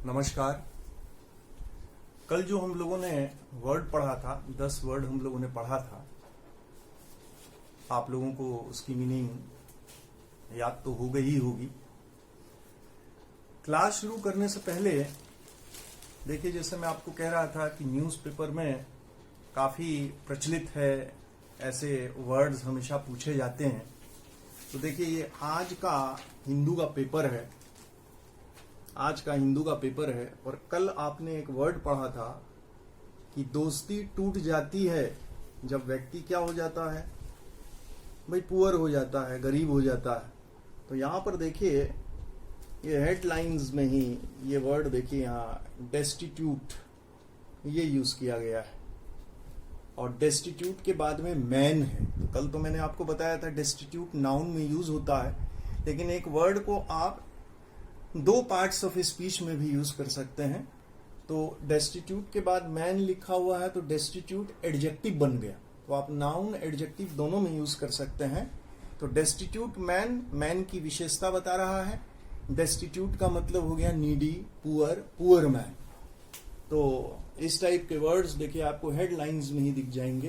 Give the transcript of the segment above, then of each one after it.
नमस्कार। कल जो हम लोगों ने वर्ड पढ़ा था, 10 वर्ड हम लोगों ने पढ़ा था। आप लोगों को उसकी मीनिंग याद तो हो गई ही होगी। क्लास शुरू करने से पहले देखिए, जैसे मैं आपको कह रहा था कि न्यूज़पेपर में काफ़ी प्रचलित है, ऐसे वर्ड्स हमेशा पूछे जाते हैं। तो देखिए, ये आज का हिंदू का पेपर है, और कल आपने एक वर्ड पढ़ा था कि दोस्ती टूट जाती है जब व्यक्ति क्या हो जाता है भाई, पुअर हो जाता है, गरीब हो जाता है। तो यहाँ पर देखिए, ये हेडलाइंस में ही ये वर्ड देखिए, यहाँ डेस्टिट्यूट ये यूज किया गया है, और डेस्टिट्यूट के बाद में मैन है। तो कल तो मैंने आपको बताया था डेस्टिट्यूट नाउन में यूज होता है, लेकिन एक वर्ड को आप 2 पार्ट्स ऑफ स्पीच में भी यूज कर सकते हैं। तो डेस्टिट्यूट के बाद मैन लिखा हुआ है, तो डेस्टिट्यूट एडजेक्टिव बन गया। तो आप नाउन एडजेक्टिव दोनों में यूज कर सकते हैं। तो डेस्टिट्यूट मैन की विशेषता बता रहा है। डेस्टिट्यूट का मतलब हो गया नीडी, पुअर मैन। तो इस टाइप के वर्ड्स देखिए आपको हेडलाइंस में ही दिख जाएंगे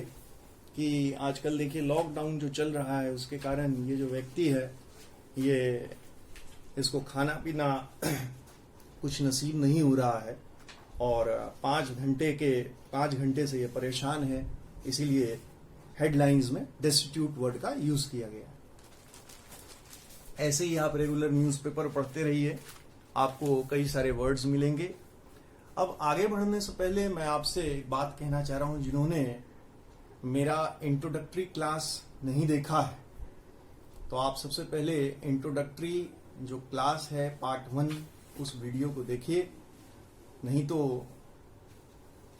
कि आजकल देखिए लॉकडाउन जो चल रहा है, उसके कारण ये जो व्यक्ति है, ये इसको खाना पीना कुछ नसीब नहीं हो रहा है, और 5 घंटे से ये परेशान है। इसीलिए हेडलाइंस में डेस्टिट्यूट वर्ड का यूज किया गया। ऐसे ही आप रेगुलर न्यूज़पेपर पढ़ते रहिए, आपको कई सारे वर्ड्स मिलेंगे। अब आगे बढ़ने से पहले मैं आपसे एक बात कहना चाह रहा हूं, जिन्होंने मेरा इंट्रोडक्टरी क्लास नहीं देखा है, तो आप सबसे पहले इंट्रोडक्टरी जो क्लास है पार्ट 1, उस वीडियो को देखिए। नहीं तो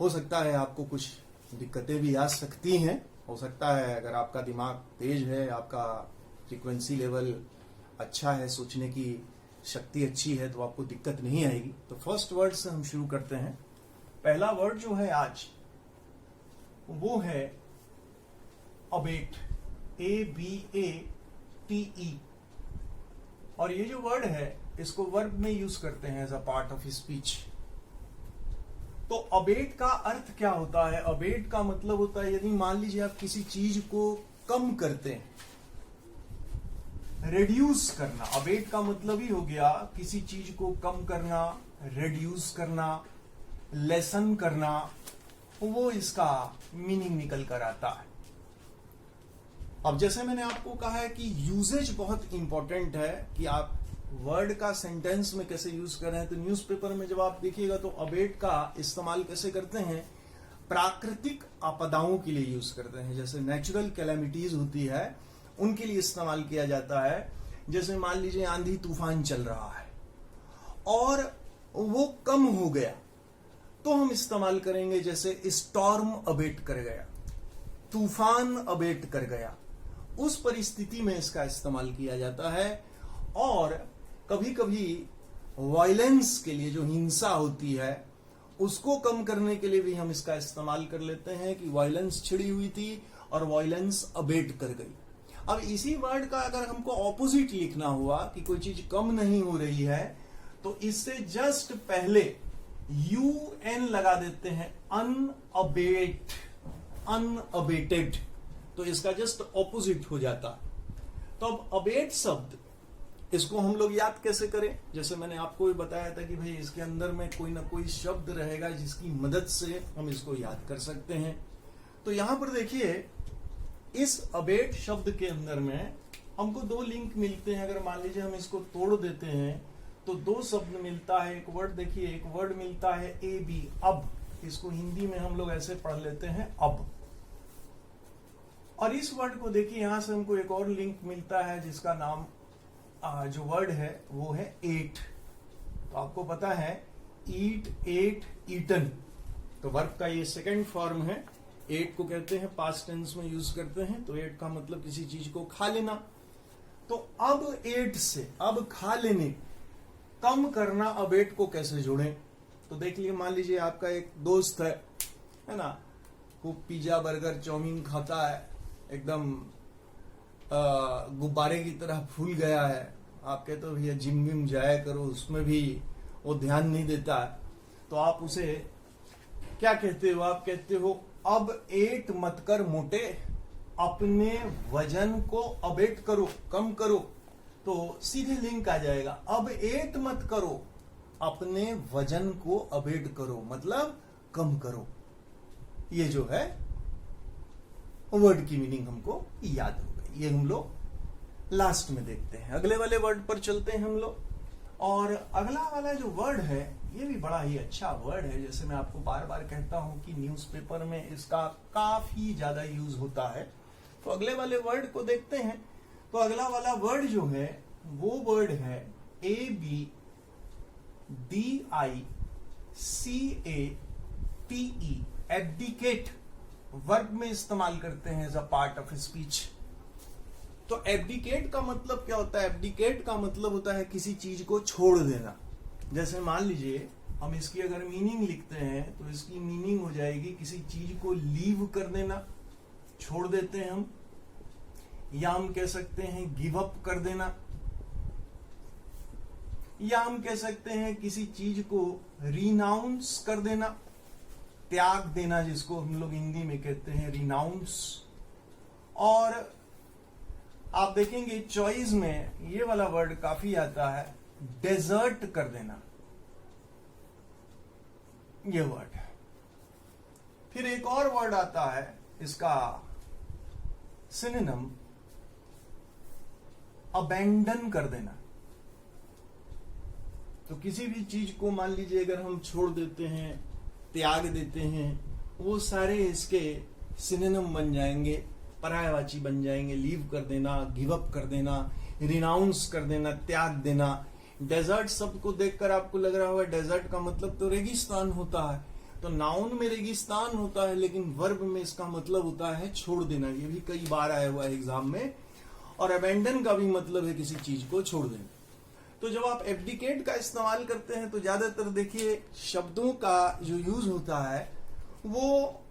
हो सकता है आपको कुछ दिक्कतें भी आ सकती हैं। हो सकता है अगर आपका दिमाग तेज है, आपका फ्रीक्वेंसी लेवल अच्छा है, सोचने की शक्ति अच्छी है, तो आपको दिक्कत नहीं आएगी। तो फर्स्ट वर्ड से हम शुरू करते हैं। पहला वर्ड जो है आज, वो है अबेट, ABATE। और ये जो वर्ड है, इसको वर्ब में यूज करते हैं as a part of speech. तो अबेट का अर्थ क्या होता है? अबेट का मतलब होता है, यदि मान लीजिए आप किसी चीज को कम करते हैं, रेड्यूस करना। अबेट का मतलब ही हो गया किसी चीज को कम करना, रेड्यूस करना, लेसन करना, वो इसका मीनिंग निकल कर आता है। अब जैसे मैंने आपको कहा है कि यूजेज बहुत इंपॉर्टेंट है कि आप वर्ड का सेंटेंस में कैसे यूज कर रहे हैं। तो न्यूज़पेपर में जब आप देखिएगा तो अबेट का इस्तेमाल कैसे करते हैं, प्राकृतिक आपदाओं के लिए यूज करते हैं। जैसे नेचुरल कैलेमिटीज होती है, उनके लिए इस्तेमाल किया जाता है। जैसे मान लीजिए आंधी तूफान चल रहा है और वो कम हो गया, तो हम इस्तेमाल करेंगे जैसे स्टॉर्म अबेट कर गया, तूफान अबेट कर गया। उस परिस्थिति में इसका इस्तेमाल किया जाता है। और कभी कभी वायलेंस के लिए, जो हिंसा होती है, उसको कम करने के लिए भी हम इसका इस्तेमाल कर लेते हैं कि वायलेंस छिड़ी हुई थी और वायलेंस अबेट कर गई। अब इसी वर्ड का अगर हमको ऑपोजिट लिखना हुआ कि कोई चीज कम नहीं हो रही है, तो इससे जस्ट पहले UN लगा देते हैं, अनअबेटेड। तो इसका जस्ट ऑपोजिट हो जाता। तो अब अबेट शब्द, इसको हम लोग याद कैसे करें? जैसे मैंने आपको भी बताया था कि भाई इसके अंदर में कोई ना कोई शब्द रहेगा जिसकी मदद से हम इसको याद कर सकते हैं। तो यहां पर देखिए, इस अबेट शब्द के अंदर में हमको 2 लिंक मिलते हैं। अगर मान लीजिए हम इसको तोड़ देते हैं तो 2 शब्द मिलता है। एक वर्ड देखिए, एक वर्ड मिलता है AB, अब। इसको हिंदी में हम लोग ऐसे पढ़ लेते हैं, अब। और इस वर्ड को देखिए, यहां से हमको एक और लिंक मिलता है जिसका नाम, जो वर्ड है वो है एट। तो आपको पता है ईट, एट, ईटन। तो वर्ब का ये सेकंड फॉर्म है। एट को कहते हैं, पास्ट टेंस में यूज करते हैं। तो एट का मतलब किसी चीज को खा लेना। तो अब एट से, अब खा लेने, कम करना, अब एट को कैसे जोड़ें? तो देख लीजिए, मान लीजिए आपका एक दोस्त है ना, खूब पिज्जा, बर्गर, चाउमीन खाता है, एकदम गुब्बारे की तरह फूल गया है। आप कहते हो भैया जिम विम जाया करो, उसमें भी वो ध्यान नहीं देता है, तो आप उसे क्या कहते हो? आप कहते हो अब एट मत कर मोटे, अपने वजन को अबेट करो, कम करो। तो सीधे लिंक आ जाएगा, अब एट मत करो, अपने वजन को अबेट करो, मतलब कम करो। ये जो है वर्ड की मीनिंग हमको याद हो गई। ये हम लोग लास्ट में देखते हैं। अगले वाले वर्ड पर चलते हैं हम लोग। और अगला वाला जो वर्ड है ये भी बड़ा ही अच्छा वर्ड है। जैसे मैं आपको बार बार कहता हूं कि न्यूज़पेपर में इसका काफी ज्यादा यूज होता है। तो अगले वाले वर्ड को देखते हैं। तो अगला वाला वर्ड जो है वो वर्ड है ABDICATE, एब्डिकेट। वर्ब में इस्तेमाल करते हैं as a part of speech. तो एब्डिकेट का मतलब क्या होता है? एब्डिकेट का मतलब होता है किसी चीज को छोड़ देना। जैसे मान लीजिए हम इसकी अगर मीनिंग लिखते हैं तो इसकी मीनिंग हो जाएगी किसी चीज को लीव कर देना, छोड़ देते हैं हम, या हम कह सकते हैं गिव अप कर देना, या हम कह सकते हैं किसी चीज को रिनाउंस कर देना, त्याग देना, जिसको हम लोग हिंदी में कहते हैं रिनाउंस। और आप देखेंगे चॉइस में ये वाला वर्ड काफी आता है, डेजर्ट कर देना, ये वर्ड। फिर एक और वर्ड आता है इसका सिनोनिम, अबैंडन कर देना। तो किसी भी चीज को मान लीजिए अगर हम छोड़ देते हैं, त्याग देते हैं, वो सारे इसके सिनोनिम बन जाएंगे, पर्यायवाची बन जाएंगे। लीव कर देना, गिव अप कर देना, रिनाउंस कर देना, त्याग देना। डेजर्ट शब्द को देखकर आपको लग रहा होगा डेजर्ट का मतलब तो रेगिस्तान होता है। तो नाउन में रेगिस्तान होता है, लेकिन वर्ब में इसका मतलब होता है छोड़ देना। ये भी कई बार आया हुआ है एग्जाम में। और अबेंडन का भी मतलब है किसी चीज को छोड़ देना। तो जब आप एब्डिकेट का इस्तेमाल करते हैं तो ज्यादातर देखिए शब्दों का जो यूज होता है वो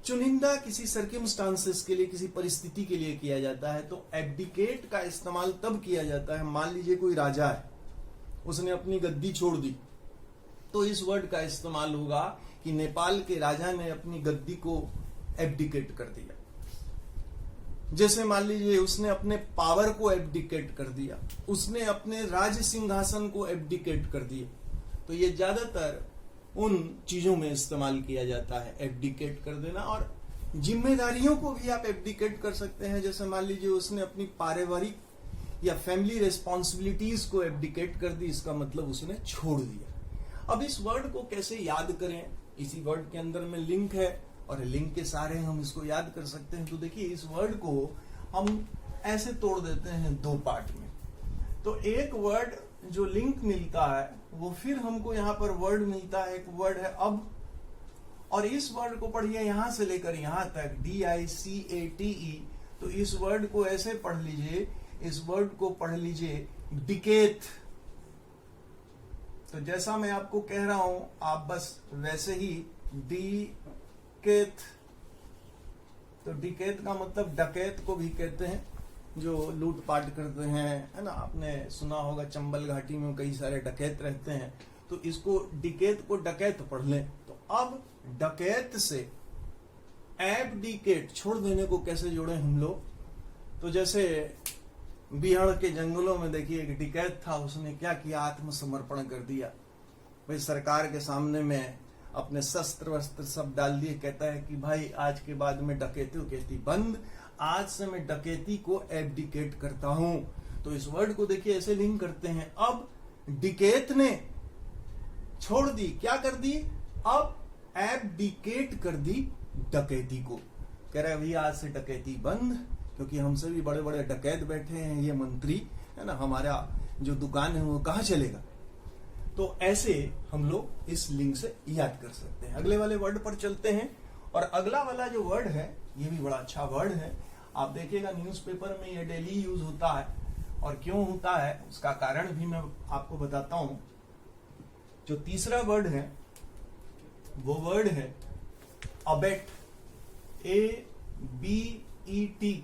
चुनिंदा किसी सर्कमस्टांसेस के लिए, किसी परिस्थिति के लिए किया जाता है। तो एब्डिकेट का इस्तेमाल तब किया जाता है, मान लीजिए कोई राजा है, उसने अपनी गद्दी छोड़ दी, तो इस वर्ड का इस्तेमाल होगा कि नेपाल के राजा ने अपनी गद्दी को एब्डिकेट कर दिया। जैसे मान लीजिए उसने अपने पावर को एब्डिकेट कर दिया, उसने अपने राज सिंहासन को एब्डिकेट कर दिया। तो ये ज्यादातर उन चीजों में इस्तेमाल किया जाता है, एब्डिकेट कर देना। और जिम्मेदारियों को भी आप एब्डिकेट कर सकते हैं। जैसे मान लीजिए उसने अपनी पारिवारिक या फैमिली रिस्पॉन्सिबिलिटीज को एब्डिकेट कर दी, इसका मतलब उसने छोड़ दिया। अब इस वर्ड को कैसे याद करें? इसी वर्ड के अंदर में लिंक है और लिंक के सहारे हम इसको याद कर सकते हैं। तो देखिए इस वर्ड को हम ऐसे तोड़ देते हैं दो पार्ट में। तो एक वर्ड जो लिंक मिलता है वो फिर हमको यहाँ पर वर्ड मिलता है, एक वर्ड है अब। और इस वर्ड को पढ़िए यहां से लेकर यहां तक, DICATE। तो इस वर्ड को ऐसे पढ़ लीजिए, इस वर्ड को पढ़ लीजिए डिकेथ। तो जैसा मैं आपको कह रहा हूं आप बस वैसे ही डिकेथ। तो डिकेथ का मतलब डकैत को भी कहते हैं, जो लूटपाट करते हैं, है ना। आपने सुना होगा चंबल घाटी में कई सारे डकैत रहते हैं। तो इसको डिकेत को डकैत पढ़ लें। तो अब डकैत से एब्डिकेट, छोड़ देने को कैसे जोड़े हम लोग? तो जैसे बिहार के जंगलों में देखिए एक डकैत था, उसने क्या किया? आत्मसमर्पण कर दिया। भाई सरकार के सामने में अपने शस्त्र वस्त्र सब डाल दिए, कहता है कि भाई आज के बाद में डकैती उकैती बंद, आज से मैं डकैती को एब्डिकेट करता हूं। तो इस वर्ड को देखिए ऐसे लिंक करते हैं। अब डिकेत ने छोड़ दी, क्या कर दी? अब एब्डिकेट कर दी डकैती को। कह रहा है भैया आज से डकैती बंद, क्योंकि हमसे भी बड़े बड़े डकैत बैठे हैं, ये मंत्री है ना, हमारा जो दुकान है वो कहां चलेगा। तो ऐसे हम लोग इस लिंक से याद कर सकते हैं। अगले वाले वर्ड पर चलते हैं। और अगला वाला जो वर्ड है ये भी बड़ा अच्छा वर्ड है। आप देखिएगा न्यूज़पेपर में ये डेली यूज होता है। और क्यों होता है उसका कारण भी मैं आपको बताता हूं। जो तीसरा वर्ड है वो वर्ड है अबेट, ABET।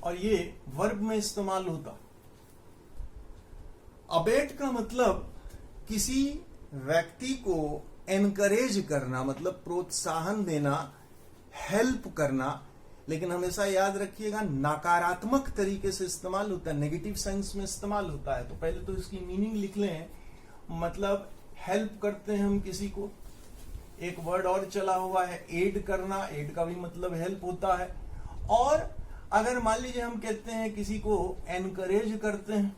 और ये वर्ब में इस्तेमाल होता। अबेट का मतलब किसी व्यक्ति को एनकरेज करना मतलब प्रोत्साहन देना, हेल्प करना, लेकिन हमेशा याद रखिएगा नकारात्मक तरीके से इस्तेमाल होता है, नेगेटिव सेंस में इस्तेमाल होता है। तो पहले तो इसकी मीनिंग लिख लें। मतलब हेल्प करते हैं हम किसी को। एक वर्ड और चला हुआ है एड करना, एड का भी मतलब हेल्प होता है। और अगर मान लीजिए हम कहते हैं किसी को एनकरेज करते हैं,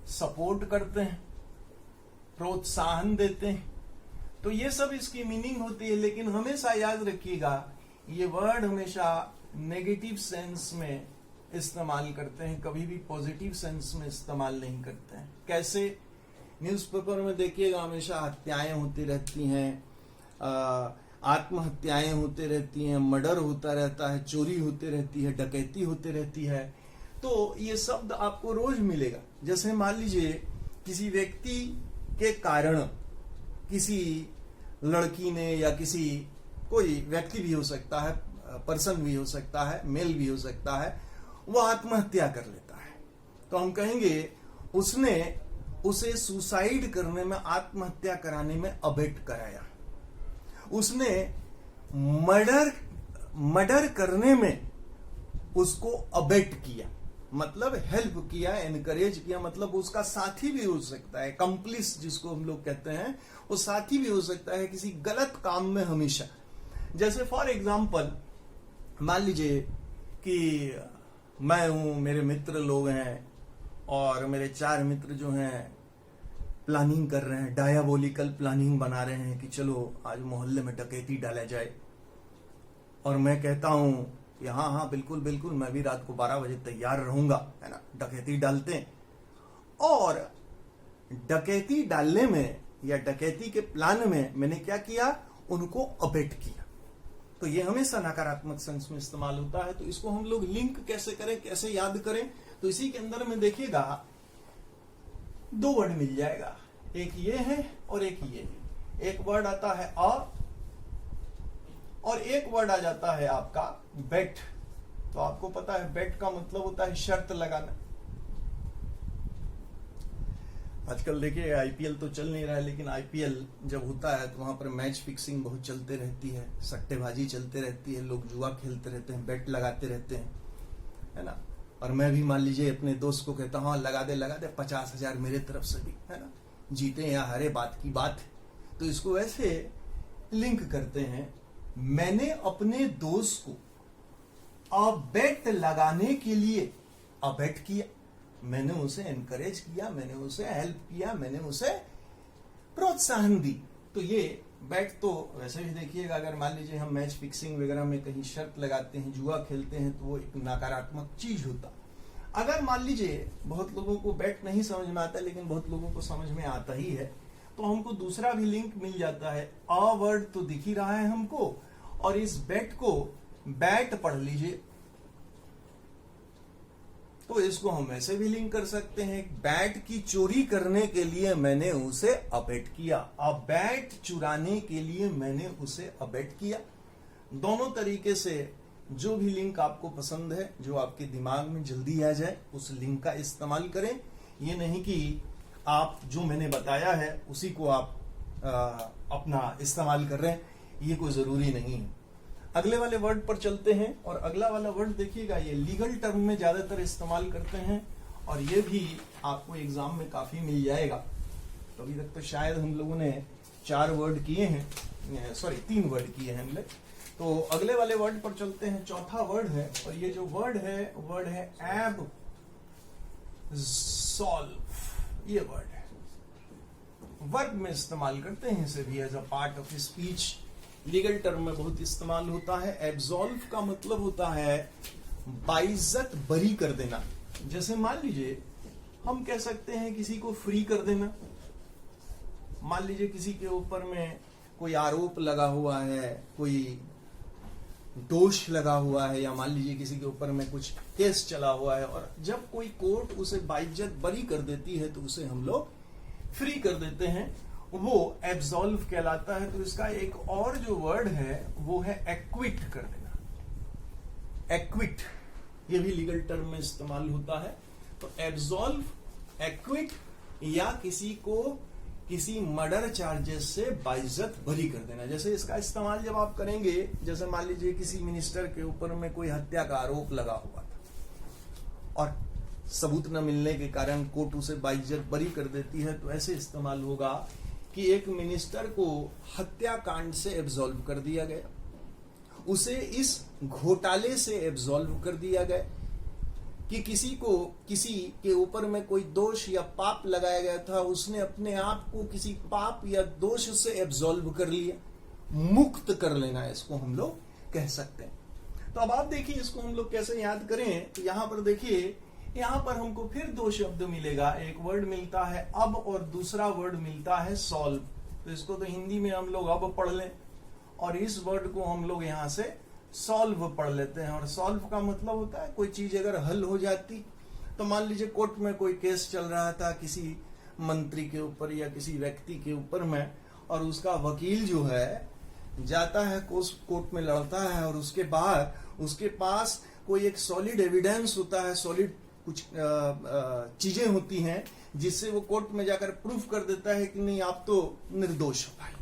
सपोर्ट करते हैं, प्रोत्साहन देते हैं, तो ये सब इसकी मीनिंग होती है। लेकिन हमेशा याद रखिएगा ये वर्ड हमेशा नेगेटिव सेंस में इस्तेमाल करते हैं, कभी भी पॉजिटिव सेंस में इस्तेमाल नहीं करते हैं। कैसे? न्यूज़पेपर में देखिएगा हमेशा हत्याएं होती रहती हैं, आत्महत्याएं होती रहती हैं, मर्डर होता रहता है, चोरी होती रहती है, डकैती होती रहती है। तो ये शब्द आपको रोज मिलेगा। जैसे मान लीजिए किसी व्यक्ति के कारण किसी लड़की ने या किसी कोई व्यक्ति भी हो सकता है, पर्सन भी हो सकता है, मेल भी हो सकता है, वो आत्महत्या कर लेता है, तो हम कहेंगे उसने उसे सुसाइड करने में, आत्महत्या कराने में अबेट कराया। उसने मर्डर करने में उसको अबेट किया, मतलब हेल्प किया, एनकरेज किया। मतलब उसका साथी भी हो सकता है, कंप्लिस जिसको हम लोग कहते हैं, वो साथी भी हो सकता है किसी गलत काम में हमेशा। जैसे फॉर एग्जाम्पल मान लीजिए कि मैं हूं, मेरे मित्र लोग हैं और मेरे 4 मित्र जो हैं प्लानिंग कर रहे हैं, डायबोलिकल प्लानिंग बना रहे हैं कि चलो आज मोहल्ले में डकैती डाला जाए। और मैं कहता हूं कि हाँ बिल्कुल बिल्कुल, मैं भी रात को 12 बजे तैयार रहूंगा, है ना, डकैती डालते हैं। और डकैती डालने में या डकैती के प्लान में मैंने क्या किया, उनको अबेट किया। तो ये हमेशा नकारात्मक सेंस में इस्तेमाल होता है। तो इसको हम लोग लिंक कैसे करें, कैसे याद करें? तो इसी के अंदर में देखिएगा 2 वर्ड मिल जाएगा, एक ये है और एक ये है। एक वर्ड आता है अ और एक वर्ड आ जाता है आपका बेट। तो आपको पता है बेट का मतलब होता है शर्त लगाना। आजकल देखिए आईपीएल तो चल नहीं रहा है, लेकिन आईपीएल जब होता है तो वहां पर मैच फिक्सिंग बहुत चलते रहती है, सट्टेबाजी चलते रहती है, लोग जुआ खेलते रहते हैं, बेट लगाते रहते हैं, है ना। और मैं भी मान लीजिए अपने दोस्त को कहता हूँ लगा दे 50,000 मेरे तरफ से भी, है ना, जीते या हारे बात की बात है। तो इसको ऐसे लिंक करते हैं, मैंने अपने दोस्त को बेट लगाने के लिए अबेट किया, मैंने उसे एनकरेज किया, मैंने उसे हेल्प किया, मैंने उसे प्रोत्साहन दी। तो ये बेट तो वैसे भी देखिएगा, अगर मान लीजिए हम मैच फिक्सिंग वगैरह में कहीं शर्त लगाते हैं, जुआ खेलते हैं, तो वो एक नकारात्मक चीज होता। अगर मान लीजिए बहुत लोगों को बेट नहीं समझ में आता, लेकिन बहुत लोगों को समझ में आता ही है, तो हमको दूसरा भी लिंक मिल जाता है। अ वर्ड तो दिख ही रहा है हमको, और इस बेट को बैट पढ़ लीजिए, तो इसको हम ऐसे भी लिंक कर सकते हैं, बैट की चोरी करने के लिए मैंने उसे अबेट किया, बैट चुराने के लिए मैंने उसे अबेट किया। दोनों तरीके से जो भी लिंक आपको पसंद है, जो आपके दिमाग में जल्दी आ जाए, उस लिंक का इस्तेमाल करें। ये नहीं कि आप जो मैंने बताया है उसी को आप अपना इस्तेमाल कर रहे हैं, ये कोई जरूरी नहीं है। अगले वाले वर्ड पर चलते हैं, और अगला वाला वर्ड देखिएगा, ये लीगल टर्म में ज्यादातर इस्तेमाल करते हैं, और ये भी आपको एग्जाम में काफी मिल जाएगा। तो अभी तक तो शायद हम लोगों ने 4 वर्ड किए हैं, सॉरी 3 वर्ड किए हैं हमने। तो अगले वाले वर्ड पर चलते हैं, चौथा वर्ड है, और ये जो वर्ड है एब्सॉल्व। ये वर्ड है, वर्ब में इस्तेमाल करते हैं इसे भी, as a part of speech. Legal term में बहुत इस्तेमाल होता है। एब्सॉल्व का मतलब होता है बाइज्जत बरी कर देना। जैसे मान लीजिए हम कह सकते हैं किसी को फ्री कर देना। मान लीजिए किसी के ऊपर में कोई आरोप लगा हुआ है, कोई दोष लगा हुआ है, या मान लीजिए किसी के ऊपर में कुछ केस चला हुआ है, और जब कोई कोर्ट उसे बाइज्जत बरी कर देती है तो उसे हम लोग फ्री कर देते हैं, वो एब्सॉल्व कहलाता है। तो इसका एक और जो वर्ड है वो है एक्विट कर देना। एक्विट ये भी लीगल टर्म में इस्तेमाल होता है। तो एब्सॉल्व, एक्विट, या किसी को किसी मर्डर चार्जेस से बाइज्जत बरी कर देना। जैसे इसका इस्तेमाल जब आप करेंगे, जैसे मान लीजिए किसी मिनिस्टर के ऊपर में कोई हत्या का आरोप लगा हुआ था और सबूत न मिलने के कारण कोर्ट उसे बाइज्जत बरी कर देती है, तो ऐसे इस्तेमाल होगा कि एक मिनिस्टर को हत्याकांड से एब्सॉल्व कर दिया गया, उसे इस घोटाले से एब्सॉल्व कर दिया गया कि किसी के ऊपर में कोई दोष या पाप लगाया गया था, उसने अपने आप को किसी पाप या दोष से एब्सॉल्व कर लिया, मुक्त कर लेना, इसको हम लोग कह सकते हैं। तो अब आप देखिए इसको हम लोग कैसे याद करें। तो यहां पर देखिए, यहां पर हमको फिर दो शब्द मिलेगा, एक वर्ड मिलता है अब और दूसरा वर्ड मिलता है सॉल्व। तो इसको तो हिंदी में हम लोग अब पढ़ लें और इस वर्ड को हम लोग यहां से सॉल्व पढ़ लेते हैं। और सॉल्व का मतलब होता है कोई चीज अगर हल हो जाती, तो मान लीजिए कोर्ट में कोई केस चल रहा था किसी मंत्री के ऊपर या किसी व्यक्ति के ऊपर में, और उसका वकील जो है जाता है कोर्ट में लड़ता है, और उसके बाद उसके पास कोई एक सॉलिड एविडेंस होता है, सॉलिड कुछ चीजें होती हैं जिससे वो कोर्ट में जाकर प्रूफ कर देता है कि नहीं आप तो निर्दोष हो भाई।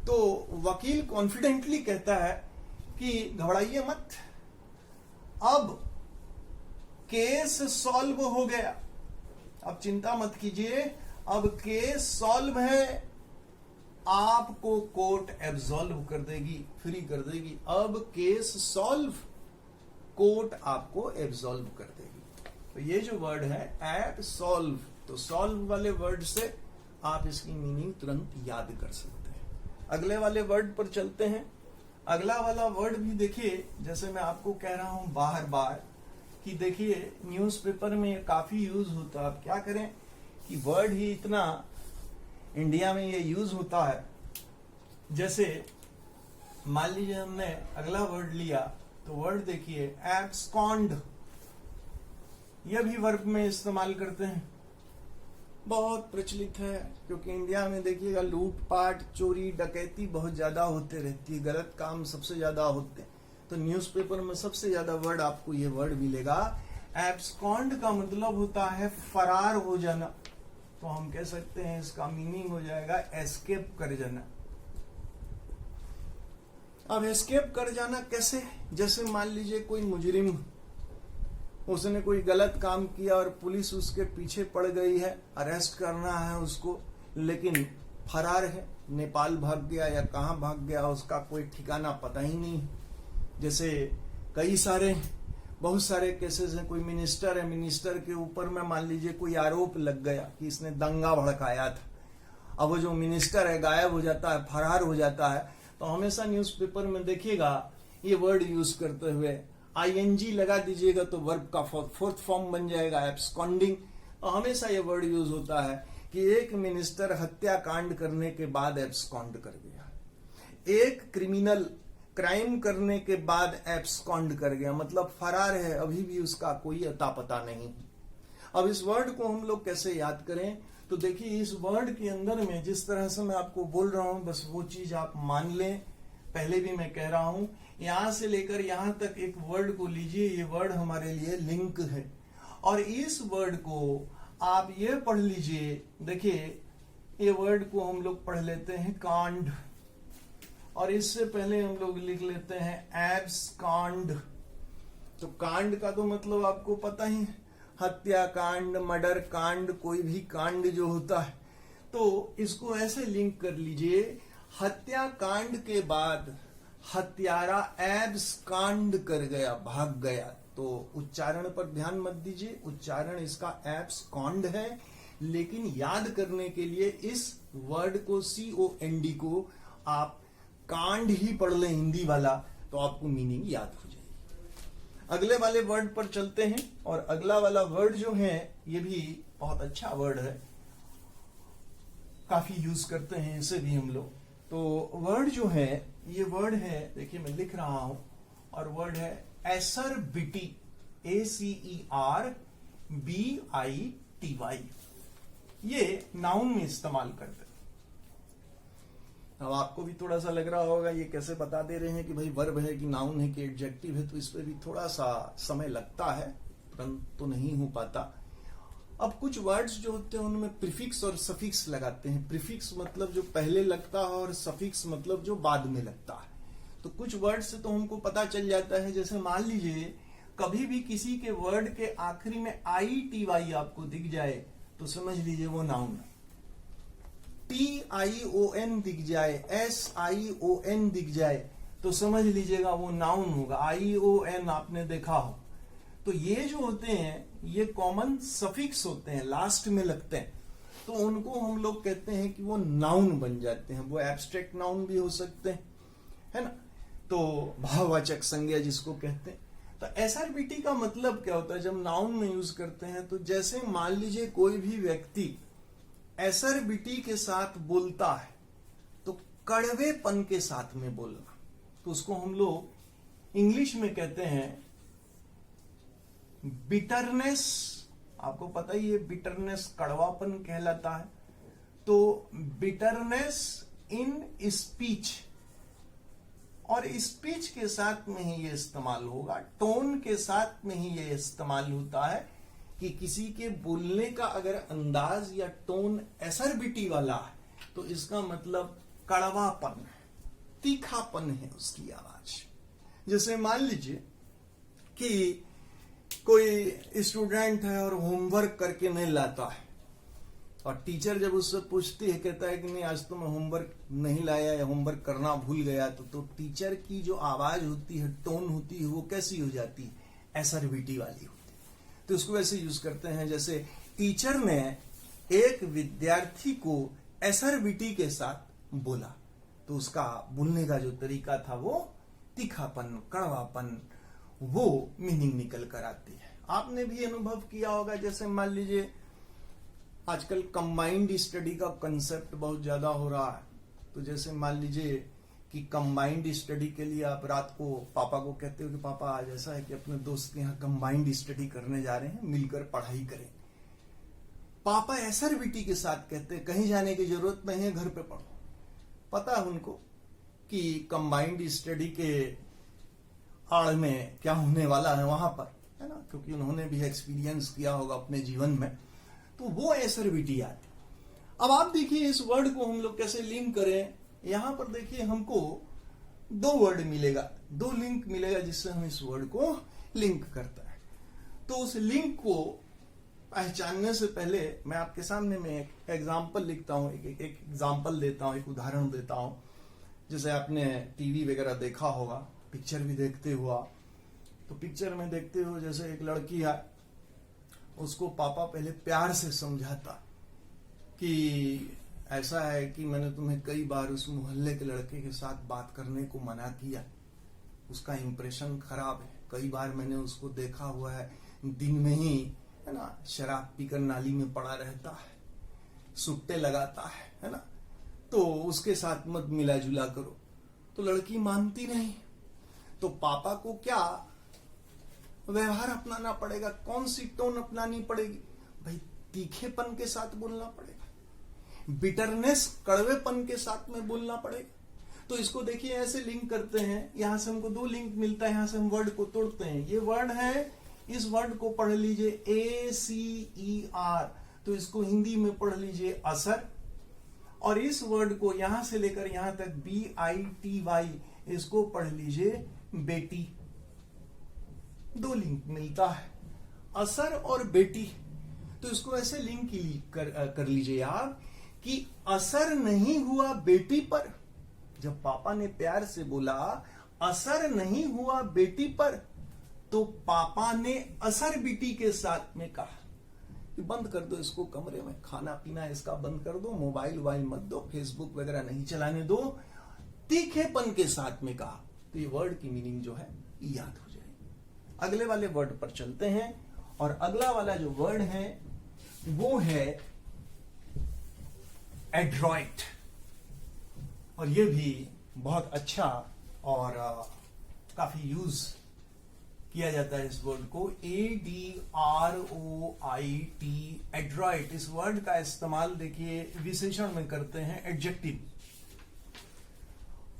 तो वकील कॉन्फिडेंटली कहता है कि घबराइए मत, अब केस सॉल्व हो गया, अब चिंता मत कीजिए, अब केस सॉल्व है, आपको कोर्ट एब्सॉल्व कर देगी, फ्री कर देगी। अब केस सॉल्व, कोर्ट आपको एब्सॉल्व कर देगी। तो ये जो वर्ड है एब्सॉल्व, तो सॉल्व वाले वर्ड से आप इसकी मीनिंग तुरंत याद कर सकते हैं। अगले वाले वर्ड पर चलते हैं। अगला वाला वर्ड भी देखिए, जैसे मैं आपको कह रहा हूं बार बार कि देखिए न्यूज़पेपर में काफी यूज होता है। अब क्या करें कि वर्ड ही इतना इंडिया में ये यूज होता है। जैसे मान लीजिए हमने अगला वर्ड लिया, तो वर्ड देखिए एब्सकॉन्ड, यह भी वर्ब में इस्तेमाल करते हैं, बहुत प्रचलित है, क्योंकि इंडिया में देखिएगा लूटपाट, चोरी, डकैती बहुत ज्यादा होते रहती है, गलत काम सबसे ज्यादा होते हैं। तो न्यूज़पेपर में सबसे ज्यादा वर्ड आपको ये वर्ड मिलेगा। एब्सकॉन्ड का मतलब होता है फरार हो जाना, तो हम कह सकते हैं इसका मीनिंग हो जाएगा एस्केप कर जाना। अब एस्केप कर जाना कैसे? जैसे मान लीजिए कोई मुजरिम, उसने कोई गलत काम किया और पुलिस उसके पीछे पड़ गई है, अरेस्ट करना है उसको, लेकिन फरार है, नेपाल भाग गया या कहां भाग गया उसका कोई ठिकाना पता ही नहीं। जैसे बहुत सारे केसेस हैं, कोई मिनिस्टर है, मिनिस्टर के ऊपर में मान लीजिए कोई आरोप लग गया कि इसने दंगा भड़काया था, अब वो जो मिनिस्टर है गायब हो जाता है, फरार हो जाता है। तो हमेशा न्यूज़पेपर में देखिएगा ये वर्ड यूज करते हुए आईएनजी लगा दीजिएगा तो वर्ब का फोर्थ फॉर्म बन जाएगा एब्सकॉन्डिंग। तो हमेशा ये वर्ड यूज होता है कि एक मिनिस्टर हत्याकांड करने के बाद एब्सकॉन्ड कर गया, एक क्रिमिनल क्राइम करने के बाद एब्सकॉन्ड कर गया, मतलब फरार है, अभी भी उसका कोई अता पता नहीं। अब इस वर्ड को हम लोग कैसे याद करें? तो देखिए इस वर्ड के अंदर में जिस तरह से मैं आपको बोल रहा हूं बस वो चीज आप मान लें। पहले भी मैं कह रहा हूं, यहां से लेकर यहां तक एक वर्ड को लीजिए, ये वर्ड हमारे लिए लिंक है, और इस वर्ड को आप ये पढ़ लीजिए। देखिए ये वर्ड को हम लोग पढ़ लेते हैं कांड, और इससे पहले हम लोग लिख लेते हैं एब्सकॉन्ड। तो कांड का तो मतलब आपको पता ही, हत्याकांड, मर्डर कांड, कोई भी कांड जो होता है, तो इसको ऐसे लिंक कर लीजिए, हत्याकांड के बाद हत्यारा एब्सकॉन्ड कर गया, भाग गया। तो उच्चारण पर ध्यान मत दीजिए, उच्चारण इसका एब्सकॉन्ड है, लेकिन याद करने के लिए इस वर्ड को COND को आप कांड ही पढ़ लें हिंदी वाला, तो आपको मीनिंग याद हो जाएगी। अगले वाले वर्ड पर चलते हैं, और अगला वाला वर्ड जो है ये भी बहुत अच्छा वर्ड है, काफी यूज करते हैं इसे भी हम लोग। तो वर्ड जो है, ये वर्ड है, देखिए मैं लिख रहा हूं, और वर्ड है एसरबिटी, ACERBITY। ये नाउन में इस्तेमाल करते हैं। अब आपको भी थोड़ा सा लग रहा होगा ये कैसे बता दे रहे हैं कि भाई वर्ब है कि नाउन है कि एडजेक्टिव है, तो इस पे भी थोड़ा सा समय लगता है, तुरंत तो नहीं हो पाता। अब कुछ वर्ड्स जो होते हैं उनमें प्रीफिक्स और सफिक्स लगाते हैं। प्रीफिक्स मतलब जो पहले लगता है और सफिक्स मतलब जो बाद में लगता है। तो कुछ वर्ड से तो हमको पता चल जाता है, जैसे मान लीजिए कभी भी किसी के वर्ड के आखिरी में ITY आपको दिख जाए तो समझ लीजिए वो नाउन। TION दिख जाए, SION दिख जाए तो समझ लीजिएगा वो नाउन होगा। ION आपने देखा हो। तो ये जो होते हैं ये कॉमन सफिक्स होते हैं, लास्ट में लगते हैं, तो उनको हम लोग कहते हैं कि वो नाउन बन जाते हैं। वो एब्स्ट्रैक्ट नाउन भी हो सकते हैं, है ना। तो भाववाचक संज्ञा जिसको कहते हैं। तो SRBT का मतलब क्या होता है जब नाउन में यूज करते हैं? तो जैसे मान लीजिए कोई भी व्यक्ति SRBT के साथ बोलता है तो कड़वेपन के साथ में बोलना, तो उसको हम लोग इंग्लिश में कहते हैं बिटरनेस। आपको पता ही है बिटरनेस कड़वापन कहलाता है। तो बिटरनेस इन स्पीच, और स्पीच के साथ में ही ये इस्तेमाल होगा, टोन के साथ में ही ये इस्तेमाल होता है कि किसी के बोलने का अगर अंदाज या टोन SRBT वाला है तो इसका मतलब कड़वापन है, तीखापन है उसकी आवाज। जैसे मान लीजिए कि कोई स्टूडेंट है और होमवर्क करके नहीं लाता है और टीचर जब उससे पूछती है, कहता है कि नहीं आज तो मैं होमवर्क नहीं लाया या होमवर्क करना भूल गया, तो टीचर की जो आवाज होती है, टोन होती है, वो कैसी हो जाती है? SRBT वाली होती है। तो उसको वैसे यूज करते हैं जैसे टीचर ने एक विद्यार्थी को SRBT के साथ बोला तो उसका बोलने का जो तरीका था वो तीखापन, कड़वापन, वो मीनिंग निकल कर आती है। आपने भी अनुभव किया होगा, जैसे मान लीजिए आजकल कंबाइंड स्टडी का कंसेप्ट बहुत ज्यादा हो रहा है। तो जैसे मान लीजिए कि कंबाइंड स्टडी के लिए आप रात को पापा को कहते हो कि पापा आज ऐसा है कि अपने दोस्त के यहाँ कंबाइंड स्टडी करने जा रहे हैं, मिलकर पढ़ाई करें। पापा SRBT के साथ कहते हैं कहीं जाने की जरूरत नहीं है, घर पे पढ़ो। पता है उनको कि कंबाइंड स्टडी के आड़ में क्या होने वाला है वहां पर, है ना, क्योंकि उन्होंने भी एक्सपीरियंस किया होगा अपने जीवन में। तो वो SRBT आती। अब आप देखिए इस वर्ड को हम लोग कैसे लिंक करें। यहां पर देखिए हमको दो वर्ड मिलेगा, दो लिंक मिलेगा जिससे हम इस वर्ड को लिंक करता है। तो उस लिंक को पहचानने से पहले मैं आपके सामने में एक एग्जाम्पल लिखता हूं, एक एग्जाम्पल देता हूं, एक उदाहरण देता हूं। जैसे आपने टीवी वगैरह देखा होगा, पिक्चर भी देखते हुआ, तो पिक्चर में देखते हो जैसे एक लड़की है, उसको पापा पहले प्यार से समझाता कि ऐसा है कि मैंने तुम्हें कई बार उस मोहल्ले के लड़के के साथ बात करने को मना किया, उसका इंप्रेशन खराब है, कई बार मैंने उसको देखा हुआ है दिन में ही, है ना, शराब पीकर नाली में पड़ा रहता है, सुट्टे लगाता है ना, तो उसके साथ मत मिला जुला करो। तो लड़की मानती नहीं, तो पापा को क्या व्यवहार अपनाना पड़ेगा, कौन सी टोन अपनानी पड़ेगी? भाई तीखेपन के साथ बोलना पड़ेगा, बिटरनेस, कड़वेपन के साथ में बोलना पड़ेगा। तो इसको देखिए ऐसे लिंक करते हैं, यहां से हमको दो लिंक मिलता है, यहां से हम वर्ड को तोड़ते हैं। ये वर्ड है, इस वर्ड को पढ़ लीजिए ACER, तो इसको हिंदी में पढ़ लीजिए असर। और इस वर्ड को यहां से लेकर यहां तक BITY, इसको पढ़ लीजिए बेटी। दो लिंक मिलता है, असर और बेटी। तो इसको ऐसे लिंक कर लीजिए आप कि असर नहीं हुआ बेटी पर। जब पापा ने प्यार से बोला असर नहीं हुआ बेटी पर, तो पापा ने SRBT के साथ में कहा कि बंद कर दो इसको कमरे में, खाना पीना इसका बंद कर दो, मोबाइल मत दो, फेसबुक वगैरह नहीं चलाने दो, तीखेपन के साथ में कहा। तो ये वर्ड की मीनिंग जो है याद हो जाएगी। अगले वाले वर्ड पर चलते हैं, और अगला वाला जो वर्ड है वो है एड्रॉइट। और ये भी बहुत अच्छा और काफी यूज किया जाता है इस वर्ड को, ADROIT, एड्रॉइट। इस वर्ड का इस्तेमाल देखिए विशेषण में करते हैं, एडजेक्टिव।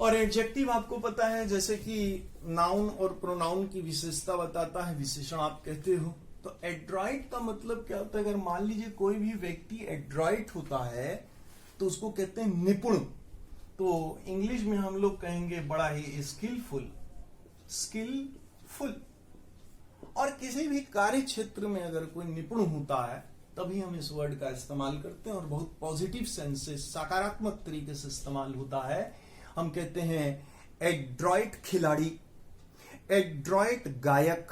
और एडजेक्टिव आपको पता है जैसे कि नाउन और प्रोनाउन की विशेषता बताता है, विशेषण आप कहते हो। तो एड्रॉइट का मतलब क्या होता है? अगर मान लीजिए कोई भी व्यक्ति एड्रॉइट होता है तो उसको कहते हैं निपुण। तो इंग्लिश में हम लोग कहेंगे बड़ा ही स्किलफुल। और किसी भी कार्य क्षेत्र में अगर कोई निपुण होता है तभी हम इस वर्ड का इस्तेमाल करते हैं, और बहुत पॉजिटिव सेंस से, सकारात्मक तरीके से इस्तेमाल होता है। हम कहते हैं एड्रॉइट खिलाड़ी, एड्रॉइट गायक,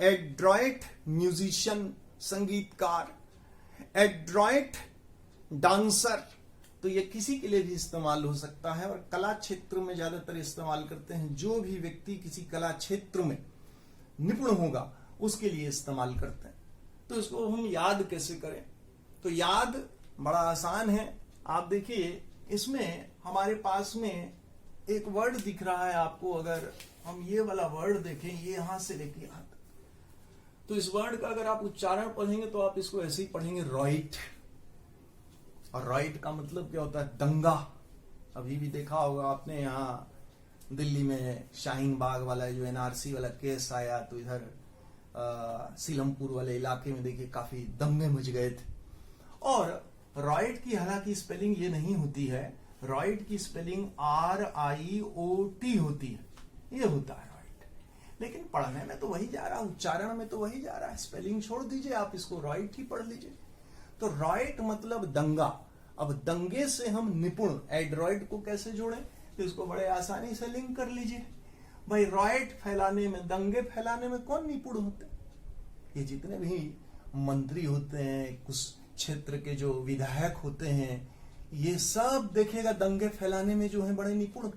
एड्रॉइट म्यूजिशियन, संगीतकार, एड्रॉइट डांसर। तो ये किसी के लिए भी इस्तेमाल हो सकता है, और कला क्षेत्र में ज्यादातर इस्तेमाल करते हैं। जो भी व्यक्ति किसी कला क्षेत्र में निपुण होगा उसके लिए इस्तेमाल करते हैं। तो इसको हम याद कैसे करें? तो याद बड़ा आसान है। आप देखिए, इसमें हमारे पास में एक वर्ड दिख रहा है आपको। अगर हम ये वाला वर्ड देखें, ये यहां से लेके यहां तक, तो इस वर्ड का अगर आप उच्चारण पढ़ेंगे तो आप इसको ऐसे ही पढ़ेंगे, रॉइट। और रॉइट का मतलब क्या होता है? दंगा। अभी भी देखा होगा आपने, यहाँ दिल्ली में शाहीन बाग वाला जो एनआरसी वाला केस आया, तो इधर सीलमपुर वाले इलाके में देखिए काफी दंगे मच गए थे। और रॉइट की हालांकि स्पेलिंग ये नहीं होती है, रॉइट की स्पेलिंग RIOT होती है, ये होता है रॉइट। लेकिन पढ़ने में तो वही जा रहा है, उच्चारण में तो वही जा रहा है। स्पेलिंग छोड़ दीजिए, आप इसको रॉइट ही पढ़ लीजिए। तो रॉइट मतलब दंगा। अब दंगे से हम निपुण, एड्रॉइड को कैसे जोड़ें? तो इसको बड़े आसानी से लिंक कर लीजिए। भाई, रॉइट फैलाने में, दंगे फैलाने में कौन निपुण होते हैं? ये जितने भी मंत्री होते हैं, कुछ क्षेत्र के जो विधायक होते हैं, ये सब देखिएगा दंगे फैलाने में जो है बड़े निपुण,